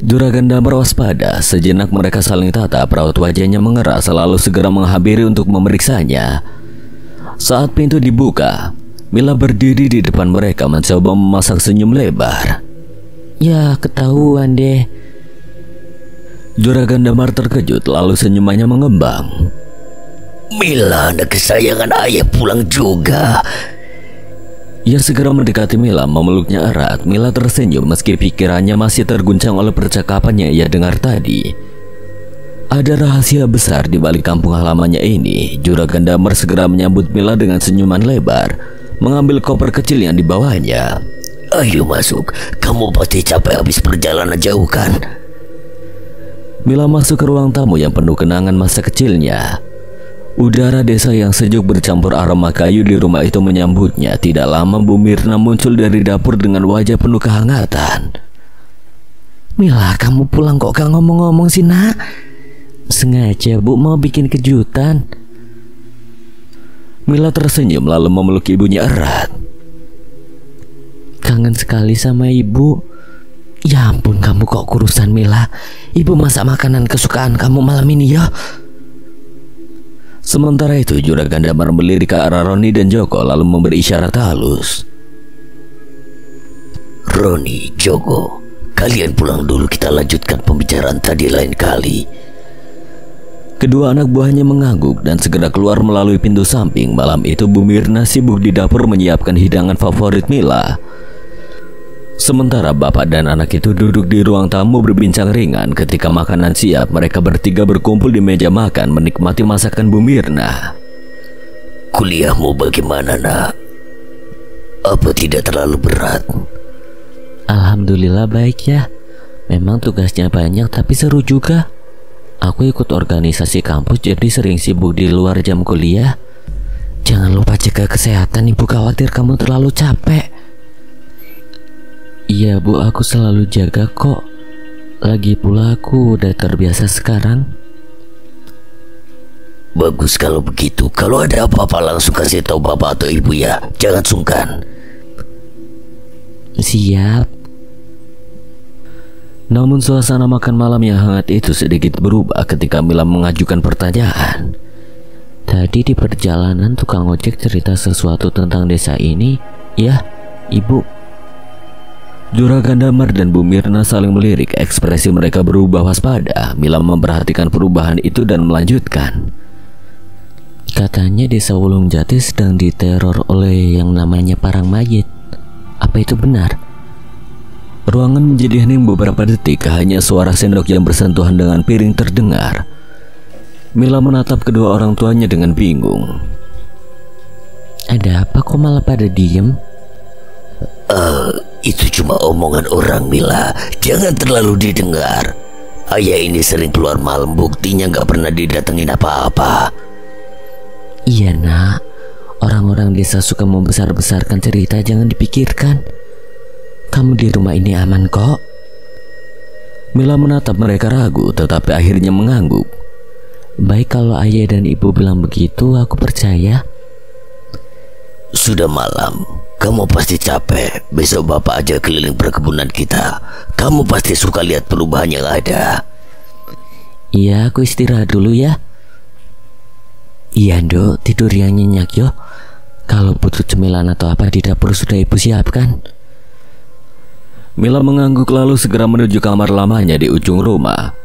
S1: Juragan Damar waspada. Sejenak mereka saling tatap. Raut wajahnya mengeras, selalu segera menghampiri untuk memeriksanya. Saat pintu dibuka, Mila berdiri di depan mereka mencoba memasak senyum lebar.
S4: Ya, ketahuan deh.
S1: Juragan Damar terkejut, lalu senyumannya mengembang.
S3: Mila, anak kesayangan ayah pulang juga.
S1: Ia segera mendekati Mila, memeluknya erat. Mila tersenyum meski pikirannya masih terguncang oleh percakapan yang ia dengar tadi. Ada rahasia besar di balik kampung halamannya ini. Juragan Damar segera menyambut Mila dengan senyuman lebar, mengambil koper kecil yang dibawanya.
S3: Ayo masuk, kamu pasti capek habis perjalanan jauh kan?
S1: Mila masuk ke ruang tamu yang penuh kenangan masa kecilnya. Udara desa yang sejuk bercampur aroma kayu di rumah itu menyambutnya. Tidak lama Bu Mirna muncul dari dapur dengan wajah penuh kehangatan.
S4: Mila, kamu pulang kok gak ngomong-ngomong sih, Nak? Sengaja Bu mau bikin kejutan.
S1: Mila tersenyum lalu memeluk ibunya erat.
S4: Kangen sekali sama ibu. Ya ampun, kamu kok kurusan, Mila. Ibu masak makanan kesukaan kamu malam ini ya.
S1: Sementara itu Juragan Damar melirik ke arah Roni dan Joko lalu memberi isyarat halus.
S3: Roni, Joko, kalian pulang dulu, kita lanjutkan pembicaraan tadi lain kali.
S1: Kedua anak buahnya mengangguk dan segera keluar melalui pintu samping. Malam itu Bu Mirna sibuk di dapur menyiapkan hidangan favorit Mila. Sementara bapak dan anak itu duduk di ruang tamu berbincang ringan. Ketika makanan siap, mereka bertiga berkumpul di meja makan menikmati masakan Bu Mirna.
S3: Kuliahmu bagaimana, Nak? Apa tidak terlalu berat?
S4: Alhamdulillah baik ya. Memang tugasnya banyak tapi seru juga. Aku ikut organisasi kampus jadi sering sibuk di luar jam kuliah. Jangan lupa jaga kesehatan, Ibu khawatir kamu terlalu capek. Iya Bu, aku selalu jaga kok. Lagi pula aku udah terbiasa sekarang.
S3: Bagus kalau begitu. Kalau ada apa-apa langsung kasih tahu bapak atau ibu ya. Jangan sungkan.
S4: Siap.
S1: Namun suasana makan malam yang hangat itu sedikit berubah ketika Mila mengajukan pertanyaan.
S4: Tadi di perjalanan tukang ojek cerita sesuatu tentang desa ini. Ya, Ibu.
S1: Juragan Damar dan Bu Mirna saling melirik. Ekspresi mereka berubah waspada. Mila memperhatikan perubahan itu dan melanjutkan.
S4: Katanya desa Wulung Jati sedang diteror oleh yang namanya parang mayit. Apa itu benar?
S1: Ruangan menjadi hening beberapa detik. Hanya suara sendok yang bersentuhan dengan piring terdengar. Mila menatap kedua orang tuanya dengan bingung.
S4: Ada apa kok malah pada diem?
S3: Itu cuma omongan orang, Mila. Jangan terlalu didengar. Ayah ini sering keluar malam, buktinya gak pernah didatengin apa-apa.
S4: Iya Nak, orang-orang desa suka membesar-besarkan cerita, jangan dipikirkan. Kamu di rumah ini aman kok.
S1: Mila menatap mereka ragu, tetapi akhirnya mengangguk.
S4: Baik, kalau ayah dan ibu bilang begitu, aku percaya.
S3: Sudah malam, kamu pasti capek. Besok bapak aja keliling perkebunan kita. Kamu pasti suka lihat perubahan yang ada.
S4: Iya, aku istirahat dulu ya. Iya Nduk, tidur yang nyenyak yo. Kalau butuh cemilan atau apa di dapur sudah ibu siapkan.
S1: Mila mengangguk lalu segera menuju kamar lamanya di ujung rumah.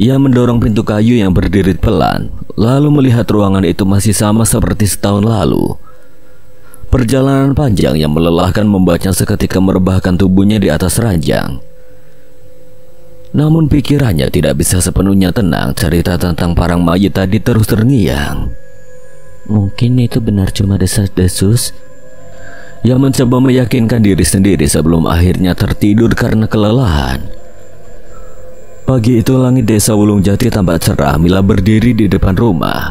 S1: Ia mendorong pintu kayu yang berderet pelan, lalu melihat ruangan itu masih sama seperti setahun lalu. Perjalanan panjang yang melelahkan membuatnya seketika merebahkan tubuhnya di atas ranjang. Namun pikirannya tidak bisa sepenuhnya tenang. Cerita tentang parang mayit tadi terus terngiang.
S4: Mungkin itu benar cuma desas-desus.
S1: Ia mencoba meyakinkan diri sendiri sebelum akhirnya tertidur karena kelelahan. Pagi itu langit desa Wulung Jati tampak cerah. Mila berdiri di depan rumah,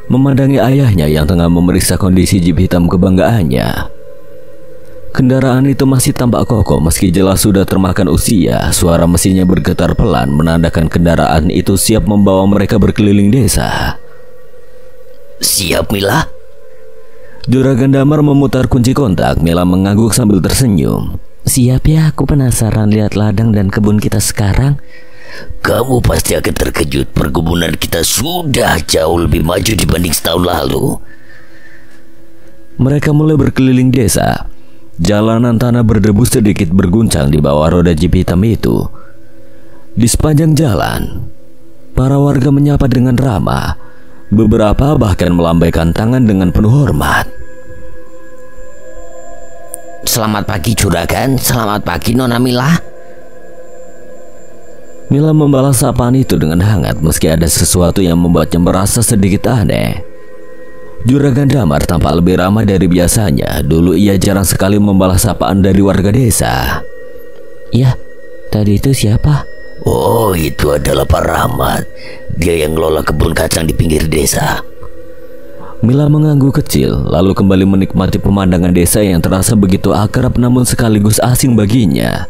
S1: memandangi ayahnya yang tengah memeriksa kondisi jeep hitam kebanggaannya. Kendaraan itu masih tampak kokoh meski jelas sudah termakan usia. Suara mesinnya bergetar pelan menandakan kendaraan itu siap membawa mereka berkeliling desa.
S3: Siap, Mila?
S1: Juragan Damar memutar kunci kontak. Mila mengangguk sambil tersenyum.
S3: Siap ya, aku penasaran lihat ladang dan kebun kita sekarang.
S4: Kamu pasti akan terkejut. Perkebunan kita sudah jauh lebih maju dibanding setahun lalu.
S1: Mereka mulai berkeliling desa. Jalanan tanah berdebu sedikit berguncang di bawah roda jeep hitam itu. Di sepanjang jalan, para warga menyapa dengan ramah. Beberapa bahkan melambaikan tangan dengan penuh hormat.
S4: Selamat pagi juragan, selamat pagi Nona Mila.
S1: Mila membalas sapaan itu dengan hangat meski ada sesuatu yang membuatnya merasa sedikit aneh. Juragan Damar tampak lebih ramah dari biasanya. Dulu ia jarang sekali membalas sapaan dari warga desa.
S3: Ya, tadi itu siapa?
S4: Oh, itu adalah Pak Rahmat. Dia yang ngelola kebun kacang di pinggir desa.
S1: Mila mengangguk kecil, lalu kembali menikmati pemandangan desa yang terasa begitu akrab namun sekaligus asing baginya.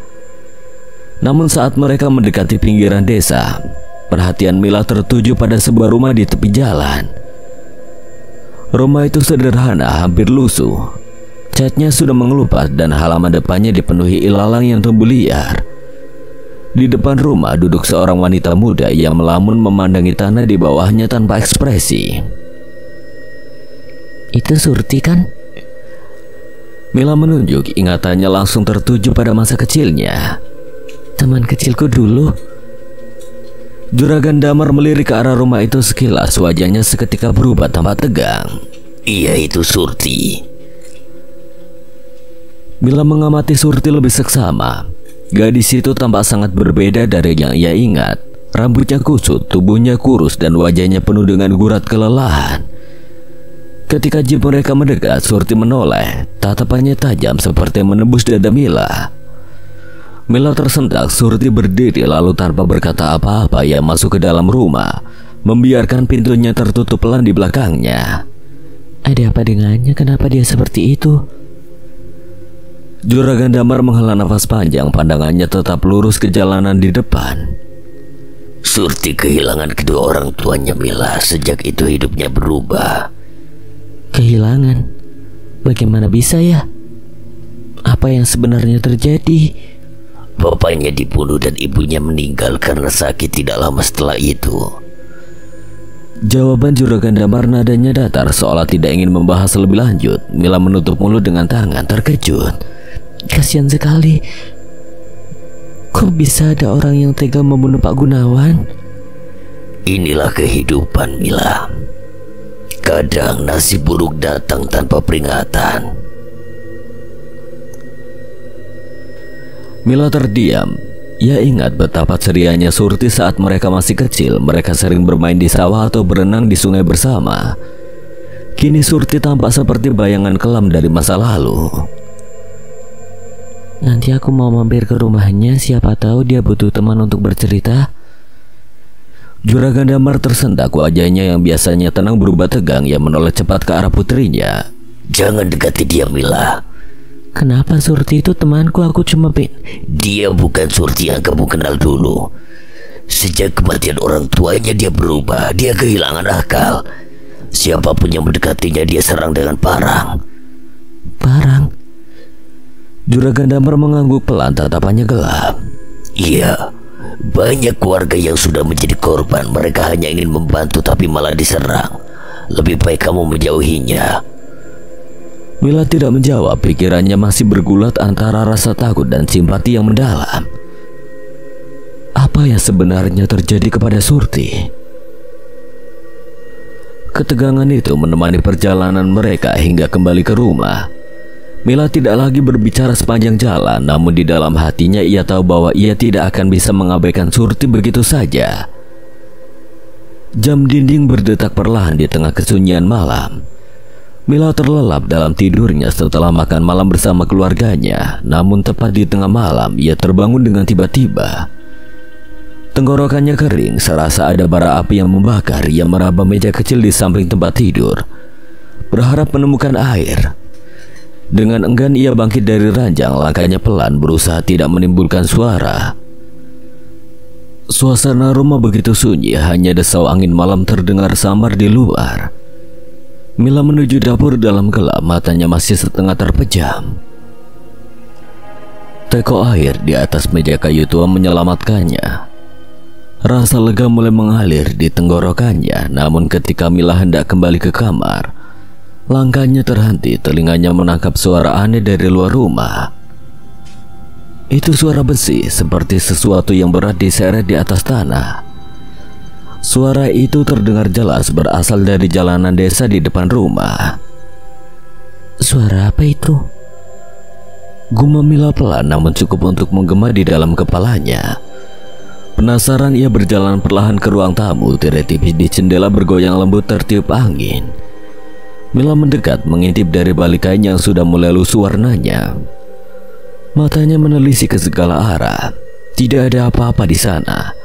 S1: Namun saat mereka mendekati pinggiran desa, perhatian Mila tertuju pada sebuah rumah di tepi jalan. Rumah itu sederhana, hampir lusuh. Catnya sudah mengelupas dan halaman depannya dipenuhi ilalang yang tumbuh liar. Di depan rumah duduk seorang wanita muda yang melamun memandangi tanah di bawahnya tanpa ekspresi.
S3: Itu Surti kan?
S1: Mila menunjuk, ingatannya langsung tertuju pada masa kecilnya.
S3: Teman kecilku dulu.
S1: Juragan Damar melirik ke arah rumah itu sekilas, wajahnya seketika berubah tampak tegang.
S4: Iya, itu Surti.
S1: Mila mengamati Surti lebih seksama. Gadis itu tampak sangat berbeda dari yang ia ingat. Rambutnya kusut, tubuhnya kurus, dan wajahnya penuh dengan gurat kelelahan. Ketika jeep mereka mendekat, Surti menoleh. Tatapannya tajam seperti menembus dada Mila. Mila tersentak. Surti berdiri lalu tanpa berkata apa-apa ia masuk ke dalam rumah, membiarkan pintunya tertutup pelan di belakangnya.
S3: Ada apa dengannya? Kenapa dia seperti itu?
S1: Juragan Damar menghela nafas panjang, pandangannya tetap lurus ke jalanan di depan.
S4: Surti kehilangan kedua orang tuanya Mila. Sejak itu hidupnya berubah.
S3: Kehilangan? Bagaimana bisa ya? Apa yang sebenarnya terjadi?
S4: Bapaknya dibunuh dan ibunya meninggal karena sakit tidak lama setelah itu.
S1: Jawaban Juragan Damar nadanya datar seolah tidak ingin membahas lebih lanjut. Mila menutup mulut dengan tangan, terkejut.
S3: Kasihan sekali. Kok bisa ada orang yang tega membunuh Pak Gunawan?
S4: Inilah kehidupan Mila. Kadang nasib buruk datang tanpa peringatan.
S1: Mila terdiam. Ia ingat betapa cerianya Surti saat mereka masih kecil. Mereka sering bermain di sawah atau berenang di sungai bersama. Kini Surti tampak seperti bayangan kelam dari masa lalu.
S3: Nanti aku mau mampir ke rumahnya, siapa tahu dia butuh teman untuk bercerita.
S1: Juragan Damar tersentak, wajahnya yang biasanya tenang berubah tegang. Ia menoleh cepat ke arah putrinya.
S4: Jangan dekati dia Mila.
S3: Kenapa? Surti itu temanku, aku cuma
S4: Dia bukan Surti yang kamu kenal dulu. Sejak kematian orang tuanya dia berubah. Dia kehilangan akal. Siapapun yang mendekatinya dia serang dengan parang.
S3: Parang?
S1: Juragan Damar mengangguk pelan, tatapannya gelap.
S4: Iya, banyak keluarga yang sudah menjadi korban. Mereka hanya ingin membantu tapi malah diserang. Lebih baik kamu menjauhinya.
S1: Mila tidak menjawab, pikirannya masih bergulat antara rasa takut dan simpati yang mendalam. Apa yang sebenarnya terjadi kepada Surti? Ketegangan itu menemani perjalanan mereka hingga kembali ke rumah. Mila tidak lagi berbicara sepanjang jalan, namun di dalam hatinya ia tahu bahwa ia tidak akan bisa mengabaikan Surti begitu saja. Jam dinding berdetak perlahan di tengah kesunyian malam. Mila terlelap dalam tidurnya setelah makan malam bersama keluarganya. Namun tepat di tengah malam ia terbangun dengan tiba-tiba. Tenggorokannya kering, serasa ada bara api yang membakar. Ia meraba meja kecil di samping tempat tidur, berharap menemukan air. Dengan enggan ia bangkit dari ranjang, langkahnya pelan berusaha tidak menimbulkan suara. Suasana rumah begitu sunyi, hanya desau angin malam terdengar samar di luar. Mila menuju dapur dalam gelap, matanya masih setengah terpejam. Teko air di atas meja kayu tua menyelamatkannya. Rasa lega mulai mengalir di tenggorokannya, namun ketika Mila hendak kembali ke kamar, langkahnya terhenti. Telinganya menangkap suara aneh dari luar rumah. Itu suara besi, seperti sesuatu yang berat diseret di atas tanah. Suara itu terdengar jelas berasal dari jalanan desa di depan rumah.
S3: Suara apa itu?
S1: Gumam Mila pelan namun cukup untuk menggema di dalam kepalanya. Penasaran, ia berjalan perlahan ke ruang tamu. Tirai tipis di jendela bergoyang lembut tertiup angin. Mila mendekat, mengintip dari balik kain yang sudah mulai lusuh warnanya. Matanya menelisik ke segala arah. Tidak ada apa-apa di sana.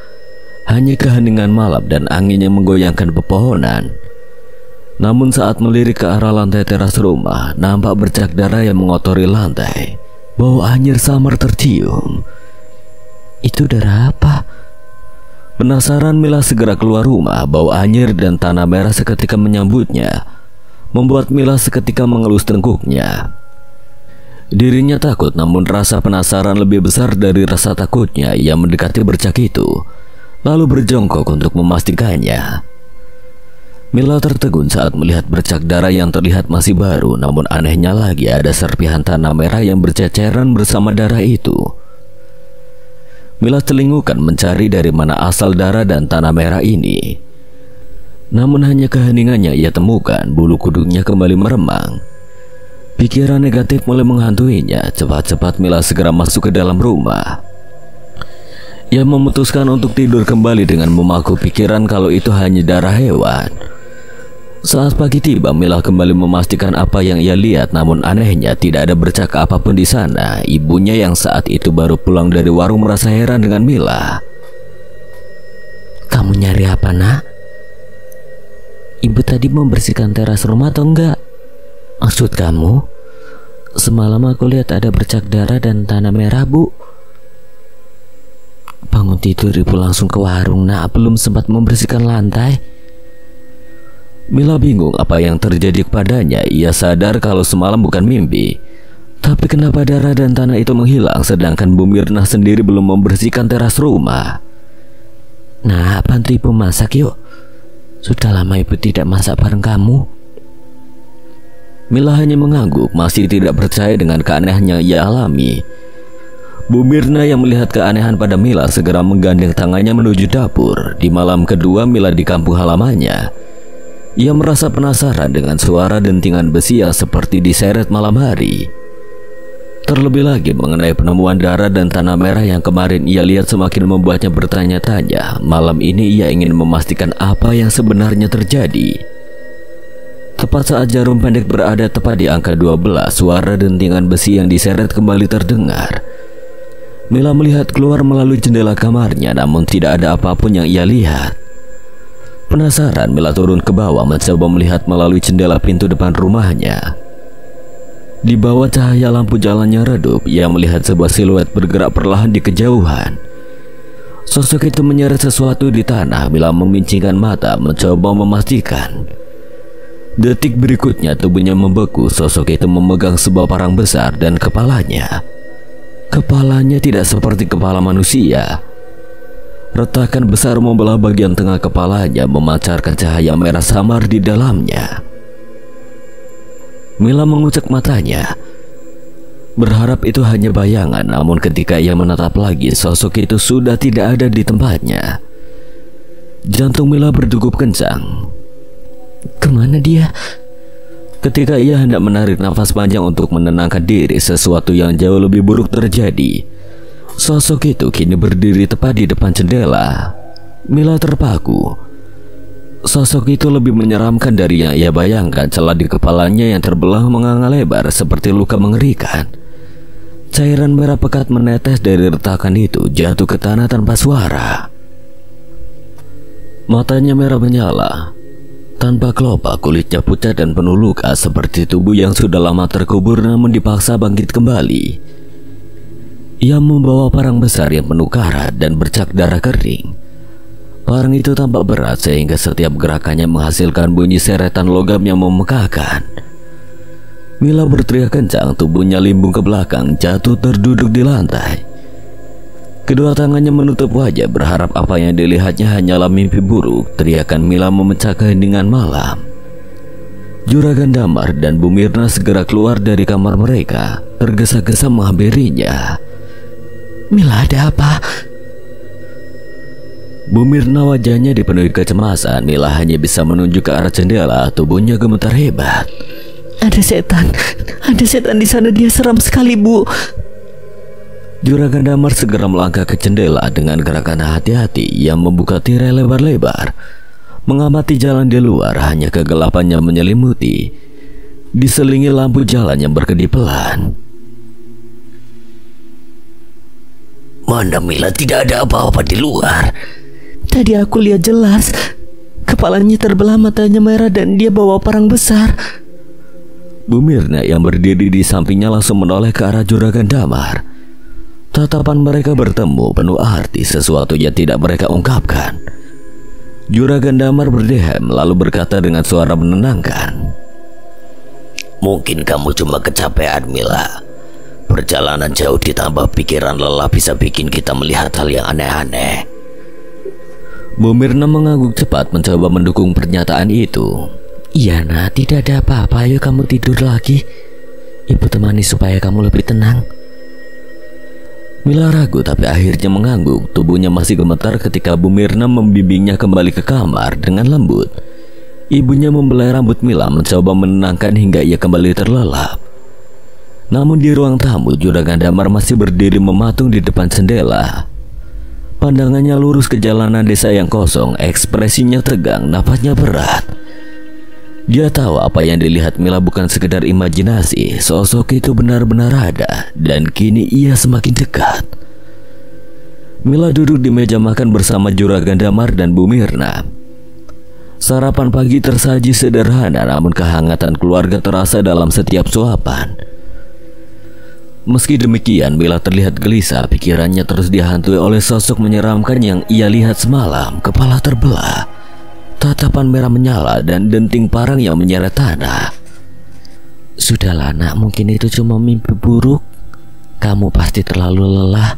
S1: Hanya keheningan malam dan angin yang menggoyangkan pepohonan. Namun saat melirik ke arah lantai teras rumah, nampak bercak darah yang mengotori lantai. Bau anyir samar tercium.
S3: Itu darah apa?
S1: Penasaran, Mila segera keluar rumah. Bau anyir dan tanah merah seketika menyambutnya, membuat Mila seketika mengelus tengkuknya. Dirinya takut, namun rasa penasaran lebih besar dari rasa takutnya. Ia mendekati bercak itu, lalu berjongkok untuk memastikannya. Mila tertegun saat melihat bercak darah yang terlihat masih baru, namun anehnya lagi ada serpihan tanah merah yang berceceran bersama darah itu. Mila telingukan mencari dari mana asal darah dan tanah merah ini. Namun hanya keheningannya ia temukan. Bulu kuduknya kembali meremang. Pikiran negatif mulai menghantuinya. Cepat-cepat Mila segera masuk ke dalam rumah. Ia memutuskan untuk tidur kembali dengan memaku pikiran kalau itu hanya darah hewan. Saat pagi tiba, Mila kembali memastikan apa yang ia lihat, namun anehnya tidak ada bercak apapun di sana. Ibunya yang saat itu baru pulang dari warung merasa heran dengan Mila.
S3: Kamu nyari apa, Nak? Ibu tadi membersihkan teras rumah atau enggak? Maksud kamu, semalam aku lihat ada bercak darah dan tanah merah, Bu. Bangun tidur ibu langsung ke warung, Nak. Belum sempat membersihkan lantai.
S1: Mila bingung apa yang terjadi kepadanya. Ia sadar kalau semalam bukan mimpi. Tapi kenapa darah dan tanah itu menghilang, sedangkan Bu Mirna sendiri belum membersihkan teras rumah?
S3: Nah, bantu ibu masak yuk. Sudah lama ibu tidak masak bareng kamu.
S1: Mila hanya mengangguk, masih tidak percaya dengan keanehan yang ia alami. Bu Mirna yang melihat keanehan pada Mila segera menggandeng tangannya menuju dapur. Di malam kedua Mila di kampung halamannya, ia merasa penasaran dengan suara dentingan besi yang seperti diseret malam hari. Terlebih lagi mengenai penemuan darah dan tanah merah yang kemarin ia lihat semakin membuatnya bertanya-tanya. Malam ini ia ingin memastikan apa yang sebenarnya terjadi. Tepat saat jarum pendek berada tepat di angka 12, suara dentingan besi yang diseret kembali terdengar. Mila melihat keluar melalui jendela kamarnya, namun tidak ada apapun yang ia lihat. Penasaran, Mila turun ke bawah mencoba melihat melalui jendela pintu depan rumahnya. Di bawah cahaya lampu jalan yang redup, ia melihat sebuah siluet bergerak perlahan di kejauhan. Sosok itu menyeret sesuatu di tanah. Mila memincingkan mata mencoba memastikan. Detik berikutnya tubuhnya membeku. Sosok itu memegang sebuah parang besar dan kepalanya tidak seperti kepala manusia. Retakan besar membelah bagian tengah kepalanya, memancarkan cahaya merah samar di dalamnya. Mila mengucek matanya, berharap itu hanya bayangan, namun ketika ia menatap lagi, sosok itu sudah tidak ada di tempatnya. Jantung Mila berdegup kencang.
S3: Kemana dia?
S1: Ketika ia hendak menarik nafas panjang untuk menenangkan diri, sesuatu yang jauh lebih buruk terjadi. Sosok itu kini berdiri tepat di depan jendela. Mila terpaku. Sosok itu lebih menyeramkan dari yang ia bayangkan. Celah di kepalanya yang terbelah menganga lebar seperti luka mengerikan. Cairan merah pekat menetes dari retakan itu, jatuh ke tanah tanpa suara. Matanya merah menyala. Tanpa kelopak, kulitnya pucat dan penuh luka seperti tubuh yang sudah lama terkubur namun dipaksa bangkit kembali. Ia membawa parang besar yang penuh karat dan bercak darah kering. Parang itu tampak berat sehingga setiap gerakannya menghasilkan bunyi seretan logam yang memekakkan. Mila berteriak kencang, tubuhnya limbung ke belakang, jatuh terduduk di lantai. Kedua tangannya menutup wajah berharap apa yang dilihatnya hanyalah mimpi buruk. Teriakan Mila memecah keheningan malam. Juragan Damar dan Bu Mirna segera keluar dari kamar mereka, tergesa-gesa menghampirinya.
S3: Mila, ada apa?
S1: Bu Mirna wajahnya dipenuhi kecemasan. Mila hanya bisa menunjuk ke arah jendela, tubuhnya gemetar hebat.
S3: Ada setan di sana, dia seram sekali, Bu.
S1: Juragan Damar segera melangkah ke jendela dengan gerakan hati-hati yang membuka tirai lebar-lebar, mengamati jalan di luar. Hanya kegelapan yang menyelimuti, diselingi lampu jalan yang berkedip pelan.
S3: Mana Mila, tidak ada apa-apa di luar. Tadi aku lihat jelas, kepalanya terbelah, matanya merah, dan dia bawa parang besar.
S1: Bu Mirna yang berdiri di sampingnya langsung menoleh ke arah Juragan Damar. Tatapan mereka bertemu penuh arti, sesuatu yang tidak mereka ungkapkan. Juragan Damar berdehem lalu berkata dengan suara menenangkan,
S3: Mungkin kamu cuma kecapean, Mila. Perjalanan jauh ditambah pikiran lelah bisa bikin kita melihat hal yang aneh-aneh.
S1: Bu Mirna mengangguk cepat mencoba mendukung pernyataan itu.
S3: Iya, Nak, tidak ada apa-apa. Ayo kamu tidur lagi. Ibu temani supaya kamu lebih tenang.
S1: Mila ragu tapi akhirnya mengangguk. Tubuhnya masih gemetar ketika Bu Mirna membimbingnya kembali ke kamar dengan lembut. Ibunya membelai rambut Mila mencoba menenangkan hingga ia kembali terlelap. Namun di ruang tamu, Juragan Damar masih berdiri mematung di depan jendela. Pandangannya lurus ke jalanan desa yang kosong, ekspresinya tegang, napasnya berat. Dia tahu apa yang dilihat Mila bukan sekedar imajinasi. Sosok itu benar-benar ada, dan kini ia semakin dekat. Mila duduk di meja makan bersama Juragan Damar dan Bu Mirna. Sarapan pagi tersaji sederhana, namun kehangatan keluarga terasa dalam setiap suapan. Meski demikian, Mila terlihat gelisah. Pikirannya terus dihantui oleh sosok menyeramkan yang ia lihat semalam. Kepala terbelah, tatapan merah menyala, dan denting parang yang menyeret tanah.
S3: Sudahlah, Nak, mungkin itu cuma mimpi buruk. Kamu pasti terlalu lelah.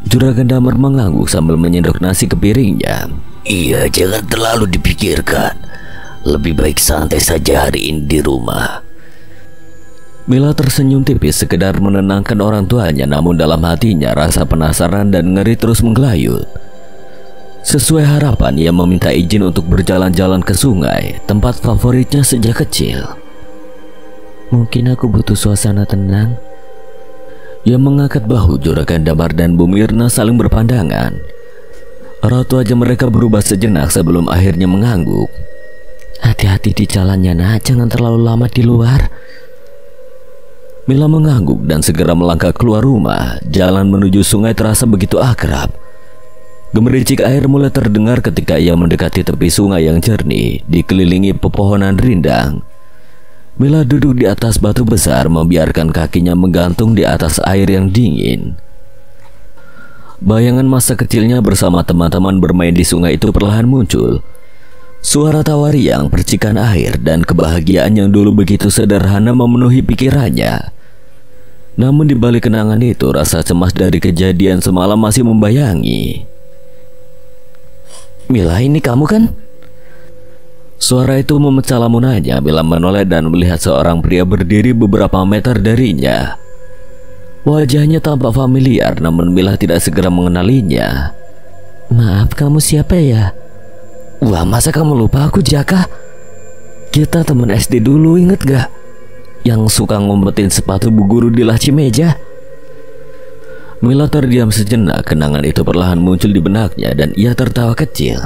S1: Juragan Damar mengangguk sambil menyendok nasi ke piringnya.
S3: Iya, jangan terlalu dipikirkan. Lebih baik santai saja hari ini di rumah.
S1: Mila tersenyum tipis sekedar menenangkan orang tuanya, namun dalam hatinya rasa penasaran dan ngeri terus menggelayut. Sesuai harapan, ia meminta izin untuk berjalan-jalan ke sungai, tempat favoritnya sejak kecil.
S3: Mungkin aku butuh suasana tenang.
S1: Ia mengangkat bahu. Juragan Damar dan Bu Mirna saling berpandangan. Raut wajah mereka berubah sejenak sebelum akhirnya mengangguk.
S3: Hati-hati di jalannya, Nak, jangan terlalu lama di luar.
S1: Mila mengangguk dan segera melangkah keluar rumah. Jalan menuju sungai terasa begitu akrab. Gemericik air mulai terdengar ketika ia mendekati tepi sungai yang jernih, dikelilingi pepohonan rindang. Mila duduk di atas batu besar, membiarkan kakinya menggantung di atas air yang dingin. Bayangan masa kecilnya bersama teman-teman bermain di sungai itu perlahan muncul. Suara tawa riang, percikan air, dan kebahagiaan yang dulu begitu sederhana memenuhi pikirannya. Namun di balik kenangan itu, rasa cemas dari kejadian semalam masih membayangi.
S3: Mila, ini kamu kan?
S1: Suara itu memecah lamunannya. Mila menoleh dan melihat seorang pria berdiri beberapa meter darinya. Wajahnya tampak familiar, namun Mila tidak segera mengenalinya.
S3: Maaf, kamu siapa ya?
S1: Wah, masa kamu lupa aku, Jaka? Kita teman SD dulu, inget gak? Yang suka ngumpetin sepatu bu guru di laci meja. Mila terdiam sejenak. Kenangan itu perlahan muncul di benaknya dan ia tertawa kecil.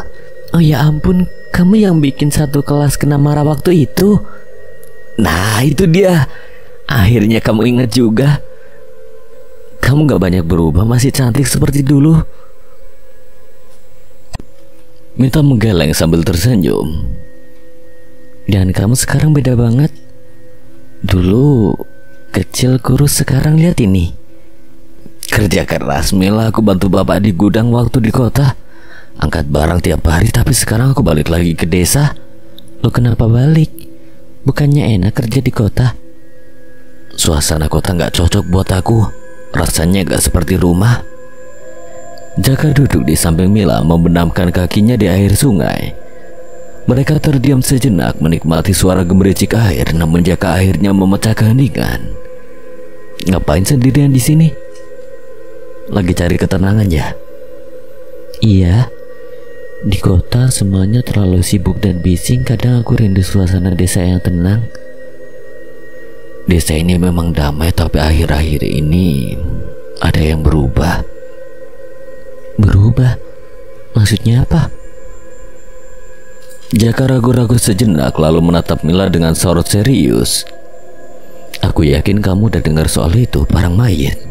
S3: Oh ya ampun, kamu yang bikin satu kelas kena marah waktu itu.
S1: Nah, itu dia. Akhirnya kamu ingat juga. Kamu gak banyak berubah, masih cantik seperti dulu. Mita menggeleng sambil tersenyum.
S3: Dan kamu sekarang beda banget. Dulu kecil kurus, sekarang lihat ini. Kerja keras Mil, aku bantu bapak di gudang waktu di kota. Angkat barang tiap hari, tapi sekarang aku balik lagi ke desa.
S4: Lo kenapa balik? Bukannya enak kerja di kota?
S3: Suasana kota gak cocok buat aku. Rasanya gak seperti rumah.
S1: Jaka duduk di samping Mila membenamkan kakinya di air sungai. Mereka terdiam sejenak menikmati suara gemericik air, namun Jaka akhirnya memecah keheningan. Ngapain sendirian di sini? Lagi cari ketenangan ya?
S4: Iya. Di kota semuanya terlalu sibuk dan bising. Kadang aku rindu suasana desa yang tenang.
S3: Desa ini memang damai, tapi akhir-akhir ini ada yang berubah.
S4: Berubah? Maksudnya apa?
S1: Jaka ragu-ragu sejenak lalu menatap Mila dengan sorot serius.
S3: Aku yakin kamu udah dengar soal itu, parang mayit.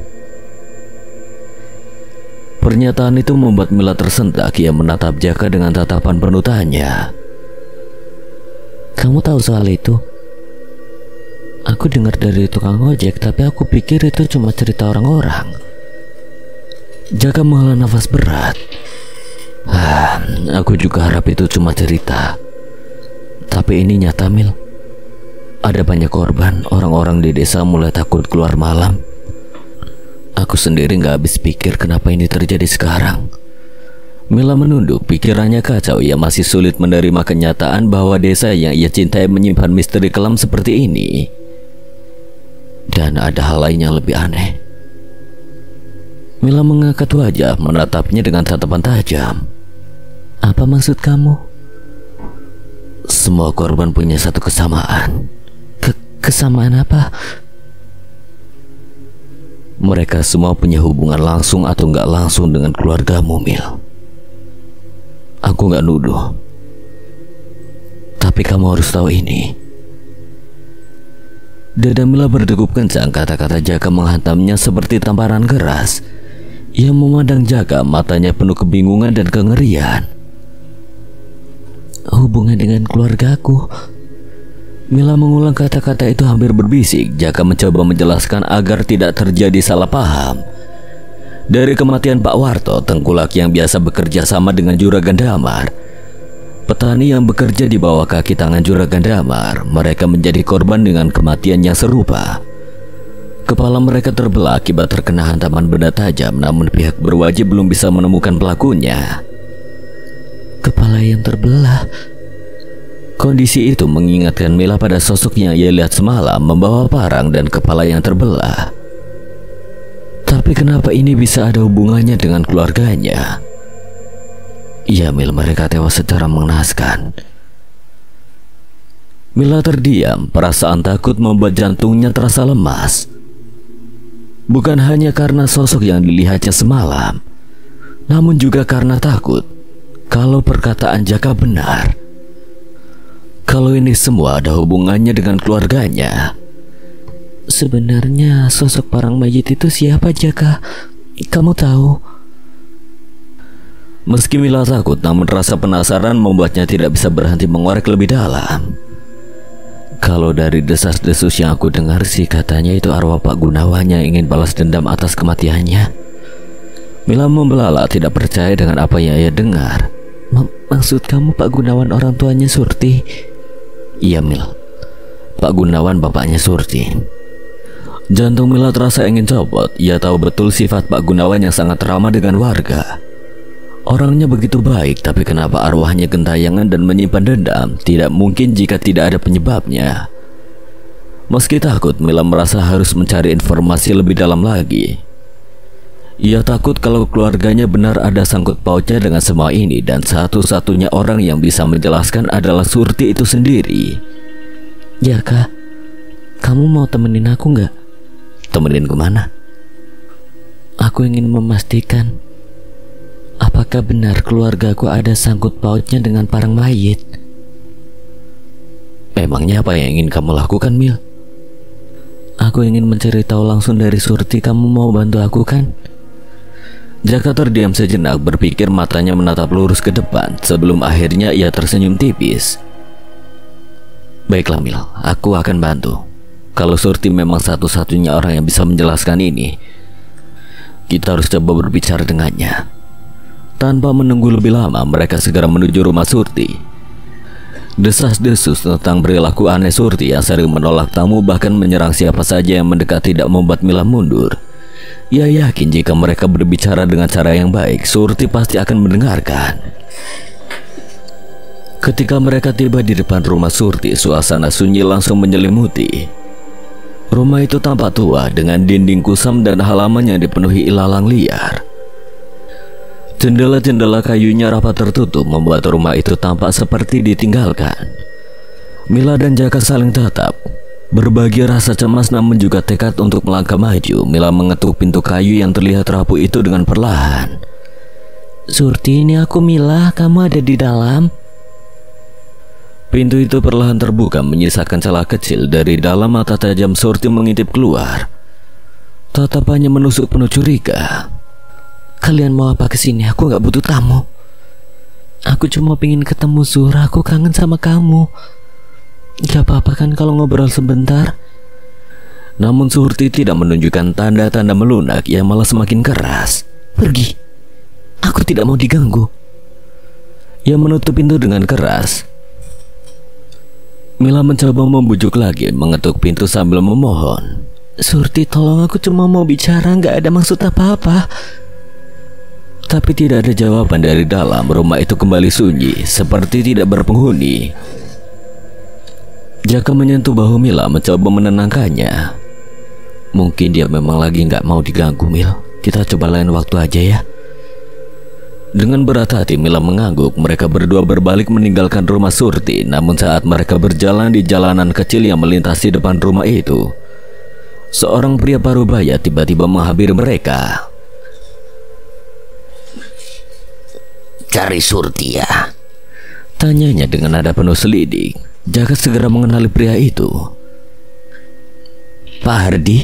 S1: Pernyataan itu membuat Mila tersentak. Ia menatap Jaka dengan tatapan penuh tanya.
S4: Kamu tahu soal itu? Aku dengar dari tukang ojek, tapi aku pikir itu cuma cerita orang-orang.
S1: Jaka menghela nafas berat. Aku juga harap itu cuma cerita. Tapi ini nyata, Mil. Ada banyak korban. Orang-orang di desa mulai takut keluar malam. Aku sendiri gak habis pikir kenapa ini terjadi sekarang. Mila menunduk, pikirannya kacau. Ia masih sulit menerima kenyataan bahwa desa yang ia cintai menyimpan misteri kelam seperti ini. Dan ada hal lain yang lebih aneh. Mila mengangkat wajah, menatapnya dengan tatapan tajam.
S4: Apa maksud kamu?
S3: Semua korban punya satu kesamaan.
S4: Kesamaan apa?
S1: Mereka semua punya hubungan langsung atau nggak langsung dengan keluargamu, Mil. Aku nggak nuduh. Tapi kamu harus tahu ini. Dada Mila berdegup kencang. Kata-kata Jaka menghantamnya seperti tamparan keras. Ia memandang Jaka, matanya penuh kebingungan dan kengerian.
S4: Hubungan dengan keluargaku.
S1: Mila mengulang kata-kata itu hampir berbisik. Jaka mencoba menjelaskan agar tidak terjadi salah paham. Dari kematian Pak Warto, tengkulak yang biasa bekerja sama dengan Juragan Damar, petani yang bekerja di bawah kaki tangan Juragan Damar, mereka menjadi korban dengan kematian yang serupa. Kepala mereka terbelah akibat terkena hantaman benda tajam, namun pihak berwajib belum bisa menemukan pelakunya.
S4: Kepala yang terbelah.
S1: Kondisi itu mengingatkan Mila pada sosok yang ia lihat semalam membawa parang dan kepala yang terbelah. Tapi kenapa ini bisa ada hubungannya dengan keluarganya?
S3: Iya, Mil, mereka tewas secara mengenaskan.
S1: Mila terdiam, perasaan takut membuat jantungnya terasa lemas. Bukan hanya karena sosok yang dilihatnya semalam, namun juga karena takut kalau perkataan Jaka benar. Kalau ini semua ada hubungannya dengan keluarganya.
S4: Sebenarnya sosok parang mayit itu siapa, Jaka? Kamu tahu?
S1: Meski Mila takut, namun rasa penasaran membuatnya tidak bisa berhenti mengorek lebih dalam. Kalau dari desas-desus yang aku dengar sih, katanya itu arwah Pak Gunawan yang ingin balas dendam atas kematiannya. Mila membelalak, tidak percaya dengan apa yang ia dengar.
S4: Maksud kamu Pak Gunawan orang tuanya Surti?
S1: Iya, Mil. Pak Gunawan bapaknya Surti. Jantung Mila terasa ingin copot. Ia tahu betul sifat Pak Gunawan yang sangat ramah dengan warga. Orangnya begitu baik, tapi kenapa arwahnya gentayangan dan menyimpan dendam? Tidak mungkin jika tidak ada penyebabnya. Meski takut, Mila merasa harus mencari informasi lebih dalam lagi. Ia takut kalau keluarganya benar ada sangkut pautnya dengan semua ini, dan satu-satunya orang yang bisa menjelaskan adalah Surti itu sendiri.
S4: Jaka, kamu mau temenin aku nggak?
S1: Temenin kemana?
S4: Aku ingin memastikan apakah benar keluargaku ada sangkut pautnya dengan parang mayit.
S1: Memangnya apa yang ingin kamu lakukan, Mil?
S4: Aku ingin mencari tahu langsung dari Surti. Kamu mau bantu aku kan?
S1: Jaka terdiam sejenak, berpikir, matanya menatap lurus ke depan sebelum akhirnya ia tersenyum tipis. Baiklah, Mil, aku akan bantu. Kalau Surti memang satu-satunya orang yang bisa menjelaskan ini. Kita harus coba berbicara dengannya. Tanpa menunggu lebih lama, mereka segera menuju rumah Surti. Desas-desus tentang perilaku aneh Surti yang sering menolak tamu bahkan menyerang siapa saja yang mendekat tidak membuat Mila mundur. Ia yakin jika mereka berbicara dengan cara yang baik, Surti pasti akan mendengarkan. Ketika mereka tiba di depan rumah Surti, suasana sunyi langsung menyelimuti. Rumah itu tampak tua dengan dinding kusam dan halaman yang dipenuhi ilalang liar. Jendela-jendela kayunya rapat tertutup membuat rumah itu tampak seperti ditinggalkan. Mila dan Jaka saling tatap. Berbagi rasa cemas namun juga tekad untuk melangkah maju, Mila mengetuk pintu kayu yang terlihat rapuh itu dengan perlahan.
S4: Surti, ini aku Mila, kamu ada di dalam?
S1: Pintu itu perlahan terbuka menyisakan celah kecil. Dari dalam mata tajam Surti mengintip keluar. Tatapannya menusuk penuh curiga.
S4: Kalian mau apa kesini? Aku gak butuh tamu. Aku cuma pengen ketemu Sur, aku kangen sama kamu. Gak apa-apa kan kalau ngobrol sebentar?
S1: Namun Surti tidak menunjukkan tanda-tanda melunak, yang malah semakin keras.
S4: Pergi, aku tidak mau diganggu.
S1: Ia menutup pintu dengan keras. Mila mencoba membujuk lagi, mengetuk pintu sambil memohon.
S4: Surti, tolong, aku cuma mau bicara, gak ada maksud apa-apa.
S1: Tapi tidak ada jawaban dari dalam. Rumah itu kembali sunyi, seperti tidak berpenghuni. Jaka menyentuh bahu Mila mencoba menenangkannya.
S3: Mungkin dia memang lagi gak mau diganggu, Mil. Kita coba lain waktu aja ya.
S1: Dengan berat hati Mila mengangguk. Mereka berdua berbalik meninggalkan rumah Surti. Namun saat mereka berjalan di jalanan kecil yang melintasi depan rumah itu, seorang pria parubaya tiba-tiba menghampiri mereka.
S5: Cari Surti ya?
S1: Tanyanya dengan nada penuh selidik. Jaka segera mengenali pria itu.
S3: Pak Hardi?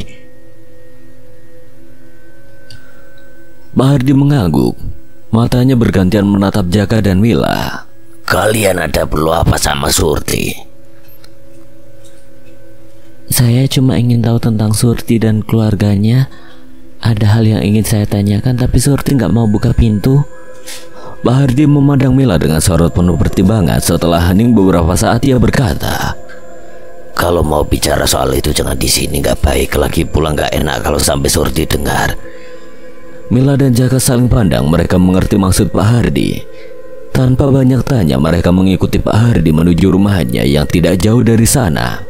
S1: Pak Hardi mengangguk. Matanya bergantian menatap Jaka dan Mila.
S5: Kalian ada perlu apa sama Surti?
S4: Saya cuma ingin tahu tentang Surti dan keluarganya. Ada hal yang ingin saya tanyakan, tapi Surti nggak mau buka pintu.
S1: Pak Hardi memandang Mila dengan sorot penuh pertimbangan. Setelah hening beberapa saat, ia berkata,
S5: kalau mau bicara soal itu jangan di sini, nggak baik. Lagi pula nggak enak kalau sampai Surti dengar.
S1: Mila dan Jaka saling pandang. Mereka mengerti maksud Pak Hardi. Tanpa banyak tanya, mereka mengikuti Pak Hardi menuju rumahnya yang tidak jauh dari sana.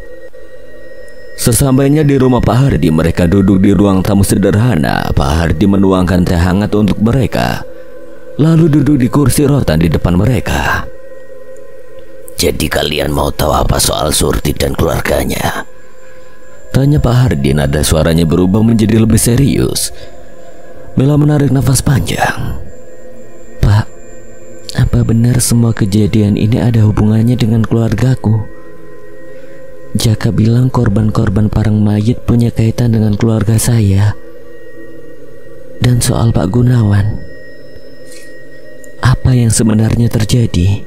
S1: Sesampainya di rumah Pak Hardi, mereka duduk di ruang tamu sederhana. Pak Hardi menuangkan teh hangat untuk mereka, lalu duduk di kursi rotan di depan mereka.
S5: Jadi kalian mau tahu apa soal Surti dan keluarganya?
S1: Tanya Pak Hardi. Nada suaranya berubah menjadi lebih serius. Mila menarik nafas panjang.
S4: Pak, apa benar semua kejadian ini ada hubungannya dengan keluargaku? Jaka bilang korban-korban parang mayit punya kaitan dengan keluarga saya. Dan soal Pak Gunawan, apa yang sebenarnya terjadi?